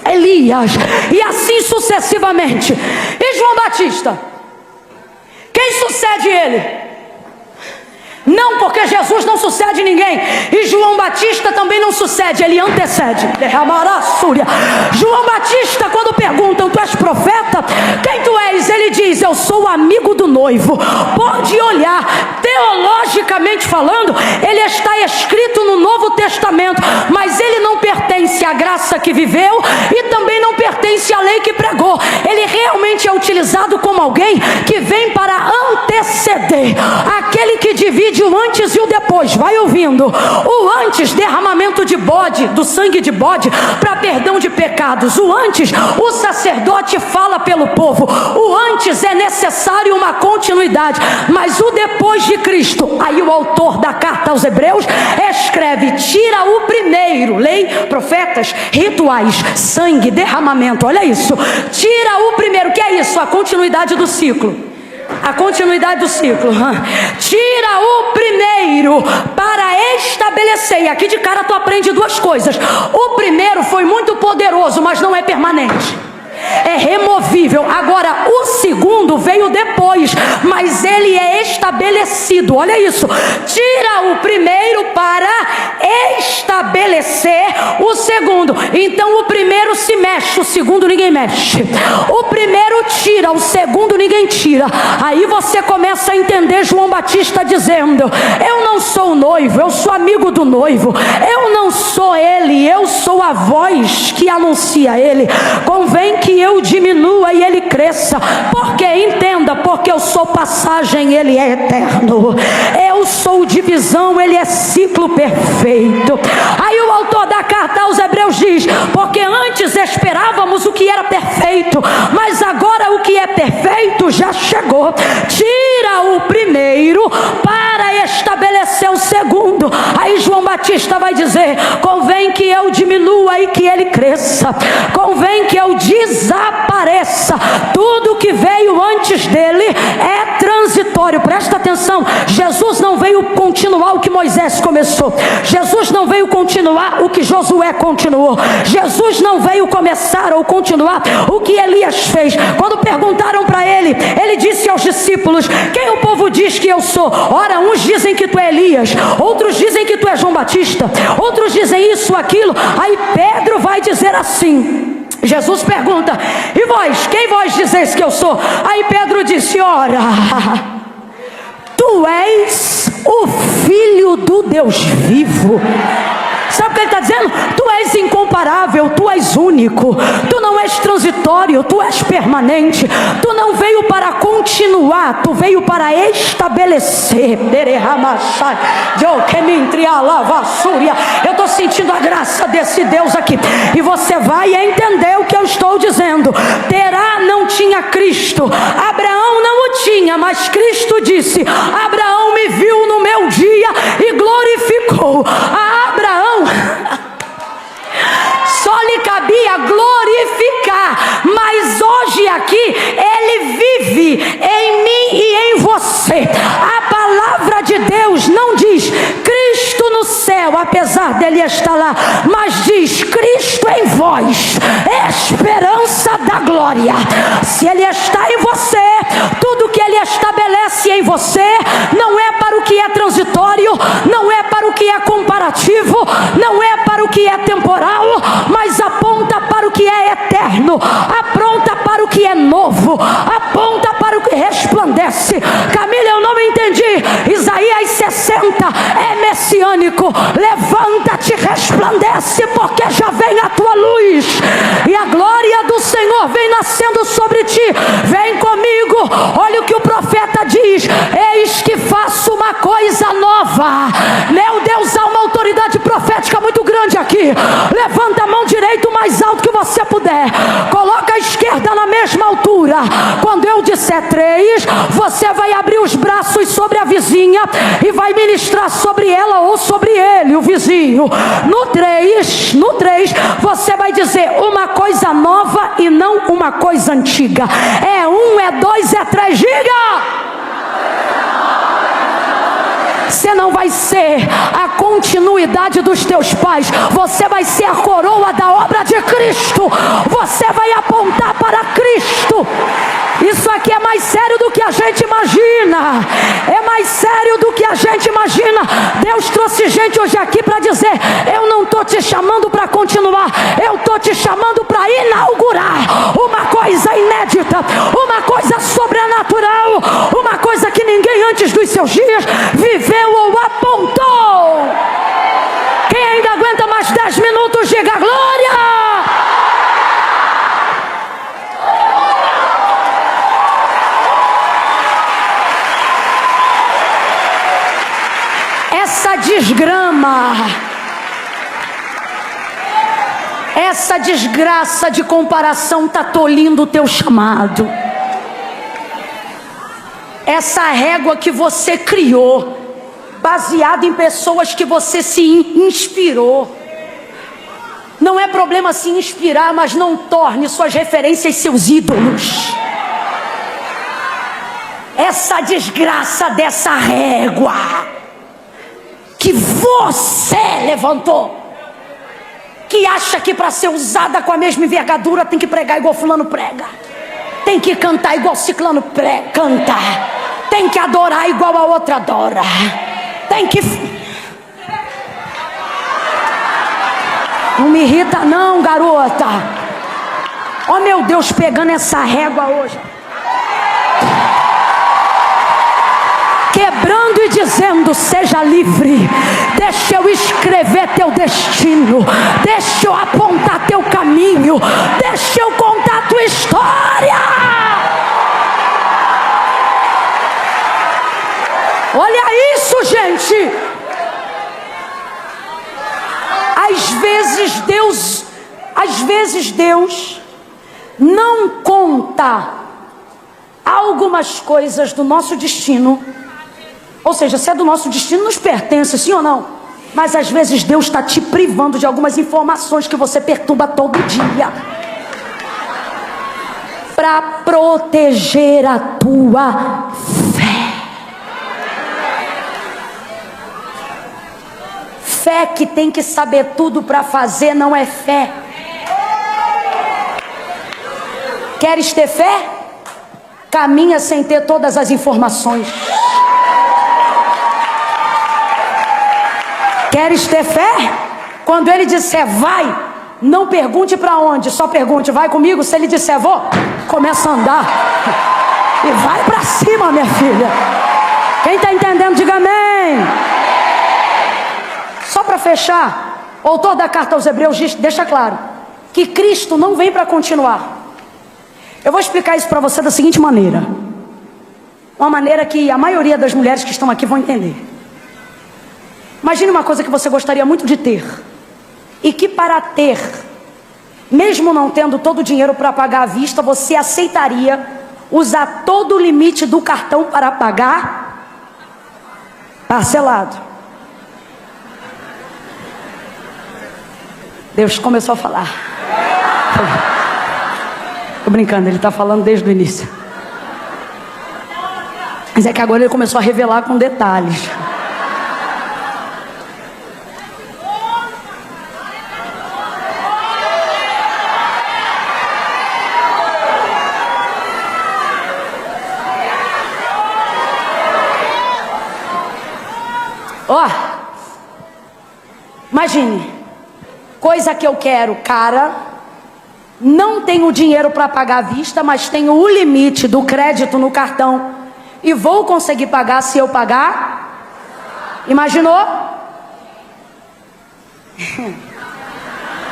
Elias, e assim sucessivamente. E João Batista, quem sucede ele? Não, porque Jesus não sucede ninguém, e João Batista também não sucede, ele antecede. João Batista, quando perguntam: tu és profeta? Quem tu és? Ele diz: eu sou amigo do noivo. Pode olhar, teologicamente falando, ele está escrito no Novo Testamento, mas ele não pertence à graça que viveu e também não pertence à lei que pregou. Ele realmente é utilizado como alguém que vem para anteceder, aquele que divide o antes e o depois. Vai ouvindo. O antes, derramamento de bode, do sangue de bode, para perdão de pecados. O antes, o sacerdote fala pelo povo. O antes é necessário uma continuidade, mas o depois de Cristo, aí o autor da carta aos Hebreus escreve: tira o primeiro, lei, profetas, rituais, sangue, derramamento. Olha isso, tira o primeiro. Que é isso? A continuidade do ciclo. A continuidade do ciclo. Tira o primeiro para estabelecer. E aqui de cara tu aprende duas coisas. O primeiro foi muito poderoso, mas não é permanente, é removível. Agora o segundo veio depois, mas ele é estabelecido. Olha isso, tira o primeiro para estabelecer o segundo. Então o primeiro se mexe, o segundo ninguém mexe. O primeiro tira, o segundo ninguém tira. Aí você começa a entender João Batista dizendo: eu não sou o noivo, eu sou amigo do noivo. Eu não sou ele, eu sou a voz que anuncia ele. Convém que eu diminua e ele cresça. Porque, entenda, porque eu sou passagem, ele é eterno. Eu sou divisão, ele é ciclo perfeito. Aí o autor da carta aos Hebreus diz: porque antes esperávamos o que era perfeito, mas agora o que é perfeito já chegou. Tira o primeiro para estabelecer o segundo. Aí João Batista vai dizer: convém que eu diminua e que ele cresça. Convém que eu desapareça. Tudo que veio antes dele é transitório. Presta atenção, Jesus não veio continuar o que Moisés começou. Jesus não veio continuar o que Josué continuou. Jesus não veio começar ou continuar o que Elias fez. Quando perguntaram para ele, ele disse aos discípulos: quem o povo diz que eu sou? Ora, uns dizem que tu é Elias, outros dizem que tu é João Batista, outros dizem isso, aquilo. Aí Pedro vai dizer assim, Jesus pergunta: e vós, quem vós dizeis que eu sou? Aí Pedro disse: ora, tu és o Filho do Deus vivo. Sabe o que ele está dizendo? Tu és incomparável, tu és único, tu não és transitório, tu és permanente. Tu não veio para continuar, tu veio para estabelecer. Eu estou sentindo a graça desse Deus aqui, e você vai entender o que eu estou dizendo. Terá não tinha Cristo, Abraão não o tinha, mas Cristo disse: Abraão me viu no meu dia e glorificou. deu a Abraão, só lhe cabia glorificar, mas hoje aqui Ele vive em mim e em você. A palavra de Deus não diz Cristo no céu, apesar dele estar lá, mas diz Cristo em vós, esperança da glória. Se Ele está em você, tudo que Ele estabelece em você não é para o que é transitório, não é para o que é comparativo, não é para o que é temporal, mas aponta para o que é eterno, aponta para o que é novo, aponta para o que resplandece. Camila, eu não entendi. Isaías 60 é messiânico. Levanta-te, resplandece, porque já vem a tua luz, e a glória do Senhor vem nascendo sobre ti. Vem comigo, olha o que o profeta diz: eis que faço uma coisa nova. Meu Deus, há uma autoridade profética muito grande aqui. Levanta a mão direita o mais alto que você puder, coloca a esquerda na mesma altura. Quando eu disser 3, você vai abrir os braços sobre a vizinha e vai ministrar sobre ela ou sobre ele, o vizinho. No 3, você vai dizer uma coisa nova e não uma coisa antiga. É 1, é 2, é 3, diga! Você não vai ser a continuidade dos teus pais, você vai ser a coroa da obra de Cristo. Você vai apontar para Cristo. Isso aqui é mais sério do que a gente imagina. É mais sério do que a gente imagina. Deus trouxe gente hoje aqui para dizer: eu não estou te chamando para continuar, eu estou te chamando para inaugurar uma coisa inédita, uma coisa sobrenatural, uma coisa que ninguém antes dos seus dias viveu ou apontou. Quem ainda aguenta mais 10 minutos, diga glória! Essa desgrama, essa desgraça de comparação está tolhindo o teu chamado. Essa régua que você criou, baseado em pessoas que você se inspirou. Não é problema se inspirar, mas não torne suas referências seus ídolos. Essa desgraça dessa régua que você levantou, que acha que para ser usada com a mesma envergadura tem que pregar igual fulano prega, tem que cantar igual ciclano canta, tem que adorar igual a outra adora, tem que... Não me irrita não, garota. Oh meu Deus, pegando essa régua hoje, quebrando e dizendo: seja livre, deixa eu escrever teu destino, deixa eu apontar teu caminho, deixa eu contar tua história. Olha isso, gente. Às vezes Deus não conta algumas coisas do nosso destino. Ou seja, se é do nosso destino, nos pertence, sim ou não? Mas às vezes Deus está te privando de algumas informações que você perturba todo dia, para proteger a tua fé. Fé que tem que saber tudo para fazer não é fé. Queres ter fé? Caminha sem ter todas as informações. Queres ter fé? Quando ele disser vai, não pergunte para onde, só pergunte: vai comigo? Se ele disser vou, começa a andar e vai para cima, minha filha. Quem está entendendo, diga amém. Só para fechar, o autor da carta aos Hebreus deixa claro que Cristo não vem para continuar. Eu vou explicar isso para você da seguinte maneira, uma maneira que a maioria das mulheres que estão aqui vão entender. Imagine uma coisa que você gostaria muito de ter, e que para ter, mesmo não tendo todo o dinheiro para pagar à vista, você aceitaria usar todo o limite do cartão para pagar parcelado. Deus começou a falar. Tô brincando, ele está falando desde o início. Mas é que agora ele começou a revelar com detalhes. Ó, imagine, coisa que eu quero, cara, não tenho dinheiro para pagar à vista, mas tenho o limite do crédito no cartão e vou conseguir pagar se eu pagar. Imaginou?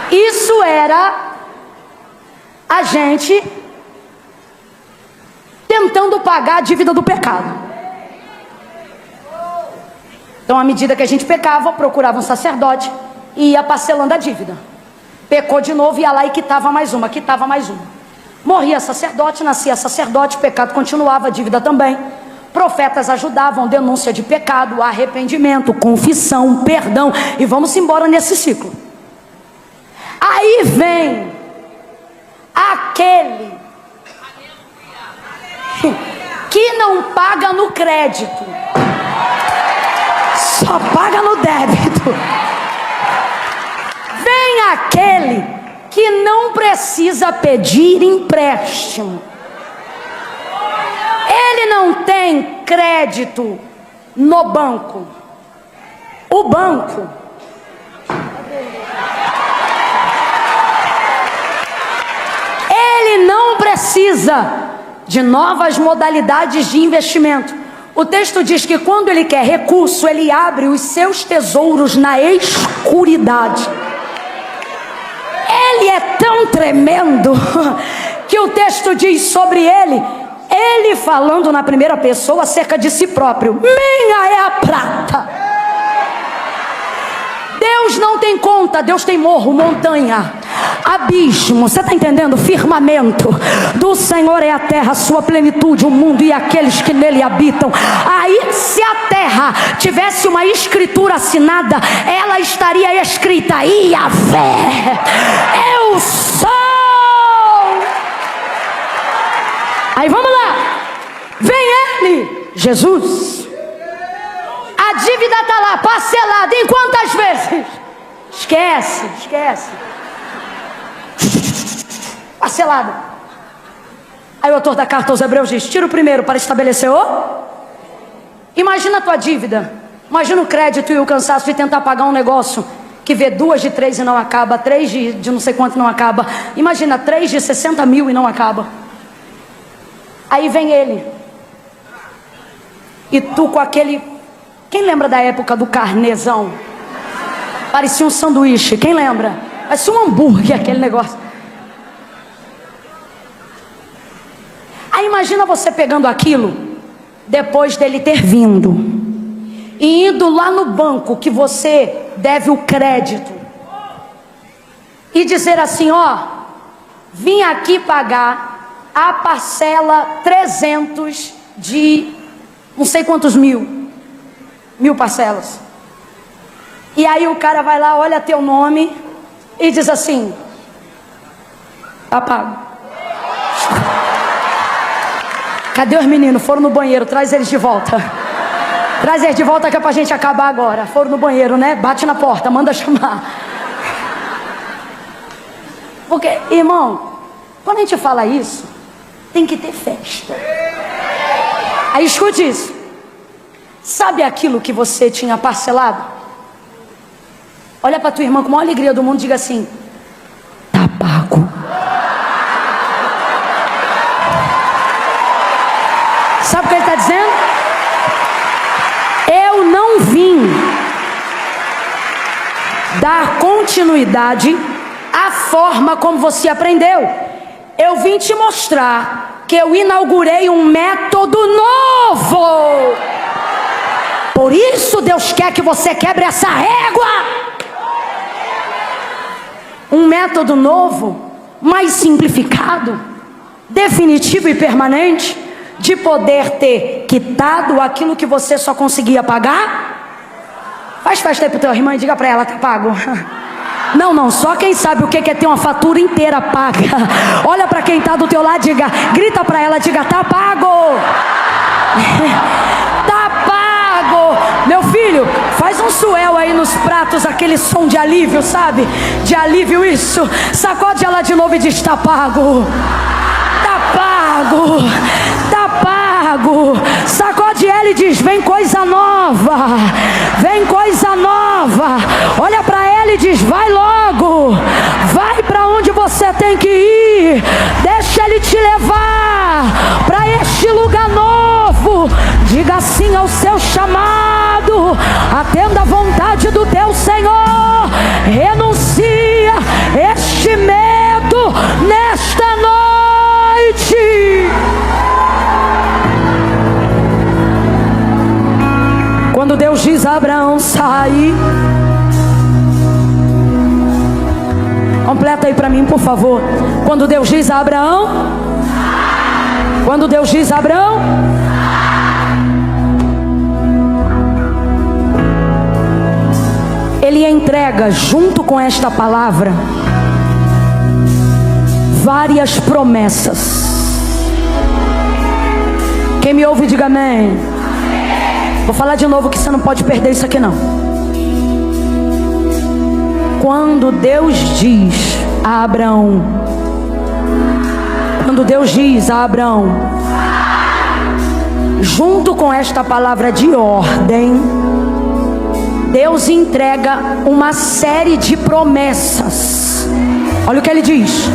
Isso era a gente tentando pagar a dívida do pecado. Então, à medida que a gente pecava, procurava um sacerdote e ia parcelando a dívida. Pecou de novo, ia lá e quitava mais uma, quitava mais uma. Morria sacerdote, nascia sacerdote, pecado continuava, a dívida também. Profetas ajudavam, denúncia de pecado, arrependimento, confissão, perdão. E vamos embora nesse ciclo. Aí vem aquele que não paga no crédito, só paga no débito. Vem aquele que não precisa pedir empréstimo. Ele não tem crédito no banco. O banco ele não precisa de novas modalidades de investimento. O texto diz que quando ele quer recurso, ele abre os seus tesouros na escuridade. Ele é tão tremendo que o texto diz sobre ele, ele falando na primeira pessoa acerca de si próprio: minha é a prata. Deus não tem conta, Deus tem morro, montanha, abismo, você está entendendo? Firmamento. Do Senhor é a terra, sua plenitude, o mundo e aqueles que nele habitam. Aí, se a terra tivesse uma escritura assinada, ela estaria escrita: Iavé, eu sou. Aí vamos lá, vem ele, Jesus. A dívida está lá, parcelada em quantas vezes? Esquece. Parcelada. Aí o autor da carta aos Hebreus diz: tira o primeiro para estabelecer o. Imagina a tua dívida. Imagina o crédito e o cansaço de tentar pagar um negócio que vê 2 de 3 e não acaba, 3 de não sei quanto não acaba. Imagina 3 de 60 mil e não acaba. Aí vem ele. E tu com aquele... Quem lembra da época do carnezão? Parecia um sanduíche. Quem lembra? Parecia um hambúrguer aquele negócio. Aí imagina você pegando aquilo, depois dele ter vindo, e indo lá no banco que você deve o crédito, e dizer assim: ó, vim aqui pagar a parcela 300 de não sei quantos mil parcelas. E aí o cara vai lá, olha teu nome e diz assim: tá pago. Cadê os meninos? Foram no banheiro, traz eles de volta. Traz eles de volta que é pra gente acabar agora. Foram no banheiro, né? Bate na porta, manda chamar. Porque, irmão, quando a gente fala isso, tem que ter festa. Aí escute isso. Sabe aquilo que você tinha parcelado? Olha pra tua irmã com a maior alegria do mundo e diga assim: tá pago. Sabe o que ele está dizendo? Eu não vim dar continuidade à forma como você aprendeu. Eu vim te mostrar que eu inaugurei um método novo. Por isso Deus quer que você quebre essa régua. Um método novo, mais simplificado, definitivo e permanente, de poder ter quitado aquilo que você só conseguia pagar. Faz festa aí pro teu irmão e diga pra ela: tá pago. Não, só quem sabe o que é ter uma fatura inteira paga. Olha para quem está do teu lado, grita para ela, diga: tá pago. Tá pago. Meu filho, faz um suel aí nos pratos, aquele som de alívio, sabe? De alívio, isso. Sacode ela de novo e diz: tá pago. Tá pago. Tá pago. Sacode ela e diz: vem coisa nova. Vem coisa nova. Olha para ela e diz: vai logo. Vai para onde você tem que ir. Deixa ele te levar para este lugar novo. Diga sim ao seu chamado. Atenda a vontade do teu Senhor. Renuncia este medo nesta noite. Quando Deus diz a Abraão sair, completa aí para mim, por favor. Quando Deus diz a Abraão, quando Deus diz a Abraão, Ele entrega junto com esta palavra várias promessas. Quem me ouve, diga amém. Vou falar de novo que você não pode perder isso aqui não. Quando Deus diz a Abraão, quando Deus diz a Abraão, junto com esta palavra de ordem, Deus entrega uma série de promessas. Olha o que Ele diz: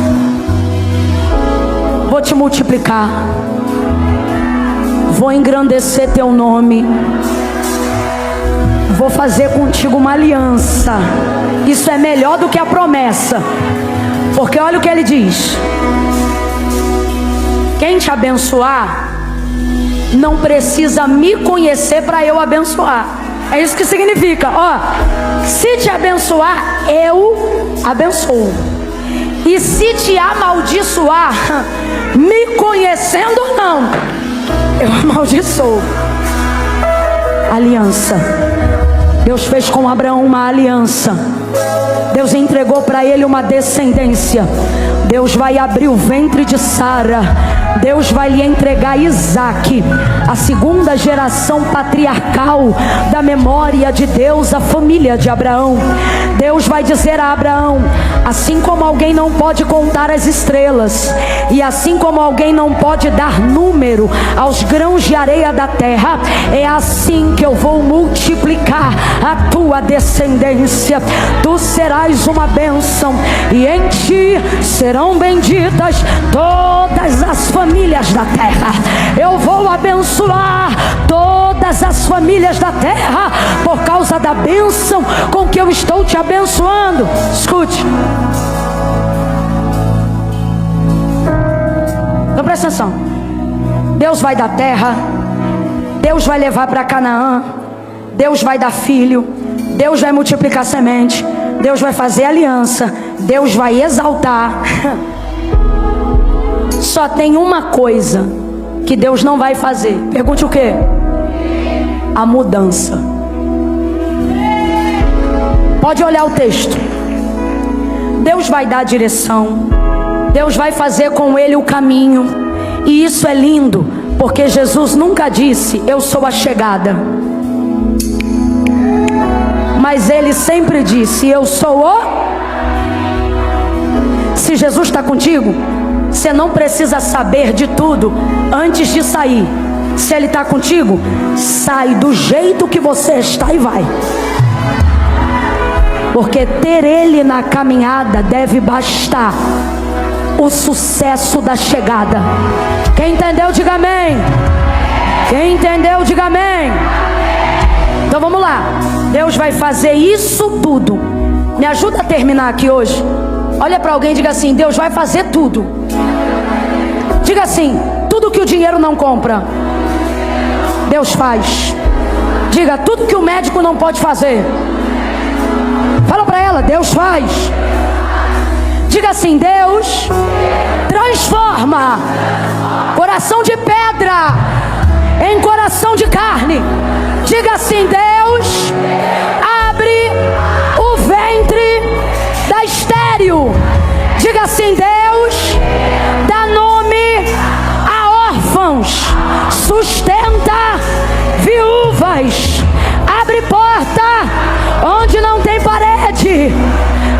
vou te multiplicar, vou engrandecer teu nome, vou fazer contigo uma aliança. Isso é melhor do que a promessa, porque olha o que Ele diz: quem te abençoar não precisa me conhecer para eu abençoar. É isso que significa. Ó, se te abençoar, eu abençoo. E se te amaldiçoar, me conhecendo ou não, eu amaldiçoo. Aliança. Deus fez com Abraão uma aliança. Deus entregou para ele uma descendência. Deus vai abrir o ventre de Sara. Deus vai lhe entregar Isaac, a segunda geração patriarcal da memória de Deus, a família de Abraão. Deus vai dizer a Abraão: assim como alguém não pode contar as estrelas, e assim como alguém não pode dar número aos grãos de areia da terra, é assim que eu vou multiplicar a tua descendência. Tu serás uma bênção, e em ti serão benditas todas as famílias da terra. Eu vou abençoar todas as famílias da terra por causa da bênção com que eu estou te abençoando. Escute. Então presta atenção. Deus vai dar terra, Deus vai levar para Canaã, Deus vai dar filho, Deus vai multiplicar semente, Deus vai fazer aliança, Deus vai exaltar. Só tem uma coisa que Deus não vai fazer. Pergunte o quê? A mudança. Pode olhar o texto. Deus vai dar a direção, Deus vai fazer com ele o caminho. E isso é lindo, porque Jesus nunca disse: eu sou a chegada. Mas ele sempre disse: eu sou o... Se Jesus está contigo, você não precisa saber de tudo antes de sair. Se Ele está contigo, sai do jeito que você está e vai. Porque ter Ele na caminhada deve bastar o sucesso da chegada. Quem entendeu, diga amém. Quem entendeu, diga amém. Então vamos lá. Deus vai fazer isso tudo. Me ajuda a terminar aqui hoje. Olha para alguém e diga assim: Deus vai fazer tudo. Diga assim: tudo que o dinheiro não compra, Deus faz. Diga: tudo que o médico não pode fazer. Fala para ela: Deus faz. Diga assim: Deus transforma coração de pedra em coração de carne. Diga assim: Deus abre o ventre assim: Deus dá nome a órfãos, sustenta viúvas, abre porta onde não tem parede.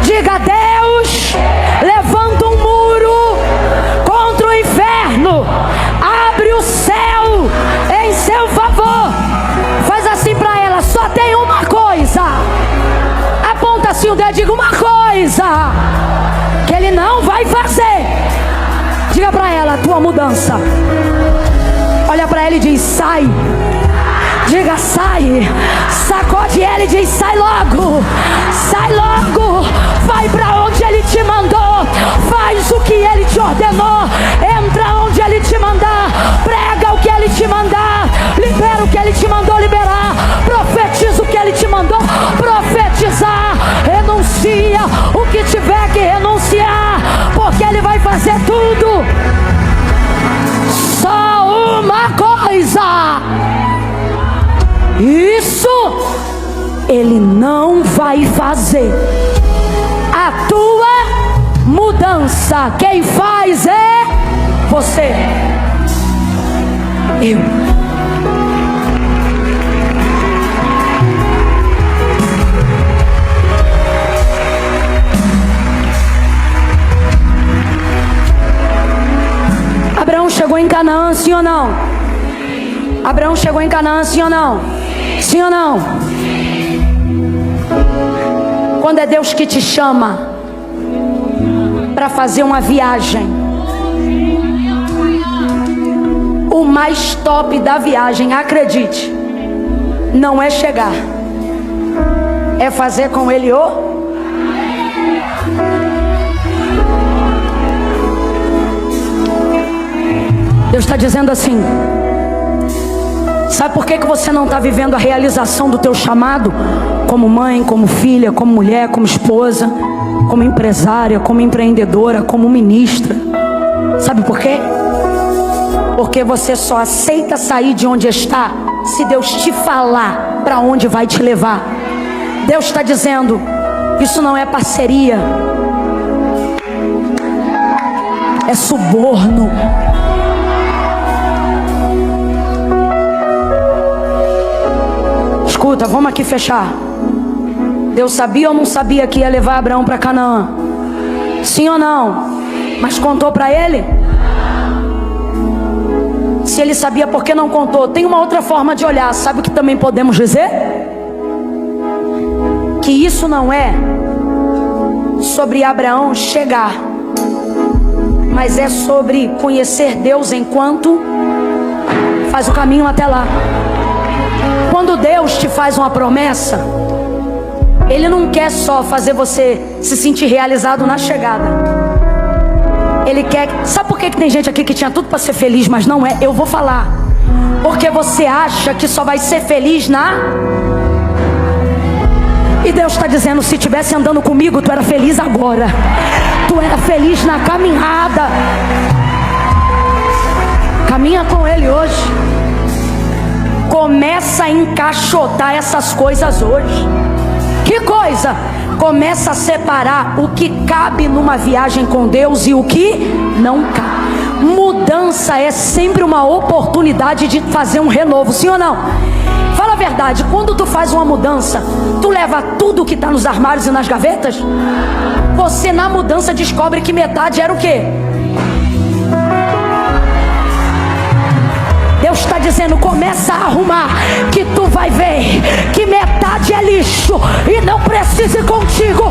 Diga: Deus levanta um muro contra o inferno, abre o céu em seu favor. Faz assim para ela: só tem uma coisa. Aponta assim o dedo, diga uma coisa que ele não vai fazer. Diga para ela: tua mudança. Olha para ela e diz: sai. Diga: sai. Sacode ela e diz: sai logo. Sai logo. Vai para onde ele te mandou. Faz o que ele te ordenou. Entra onde ele te mandar. Prega o que ele te mandar. Libera o que ele te mandou liberar. Profetiza o que ele te mandou profetizar. Renuncia o que tiver que renunciar, porque ele vai fazer tudo. Só uma coisa: isso ele não vai fazer. A tua mudança, quem faz é você. Eu. Abraão chegou em Canaã, sim ou não? Abraão chegou em Canaã, sim ou não? Sim ou não? Quando é Deus que te chama para fazer uma viagem, o mais top da viagem, acredite, não é chegar, é fazer com Ele o... Deus está dizendo assim: sabe por que você não está vivendo a realização do teu chamado? Como mãe, como filha, como mulher, como esposa, como empresária, como empreendedora, como ministra. Sabe por quê? Porque você só aceita sair de onde está se Deus te falar para onde vai te levar. Deus está dizendo: isso não é parceria, é suborno. Escuta, vamos aqui fechar. Deus sabia ou não sabia que ia levar Abraão para Canaã? Sim ou não? Mas contou para ele? Se ele sabia, por que não contou? Tem uma outra forma de olhar. Sabe o que também podemos dizer? Que isso não é sobre Abraão chegar, mas é sobre conhecer Deus enquanto faz o caminho até lá. Quando Deus te faz uma promessa, Ele não quer só fazer você se sentir realizado na chegada. Ele quer... Sabe por que tem gente aqui que tinha tudo para ser feliz, mas não é? Eu vou falar. Porque você acha que só vai ser feliz na... E Deus está dizendo: se estivesse andando comigo, tu era feliz agora. Tu era feliz na caminhada. Caminha com Ele hoje. Começa a encaixotar essas coisas hoje. Que coisa? Começa a separar o que cabe numa viagem com Deus e o que não cabe. Mudança é sempre uma oportunidade de fazer um renovo, sim ou não? Fala a verdade, quando tu faz uma mudança, tu leva tudo que está nos armários e nas gavetas? Você na mudança descobre que metade era o quê? Deus está dizendo: começa a arrumar, que tu vai ver que metade é lixo e não precisa ir contigo.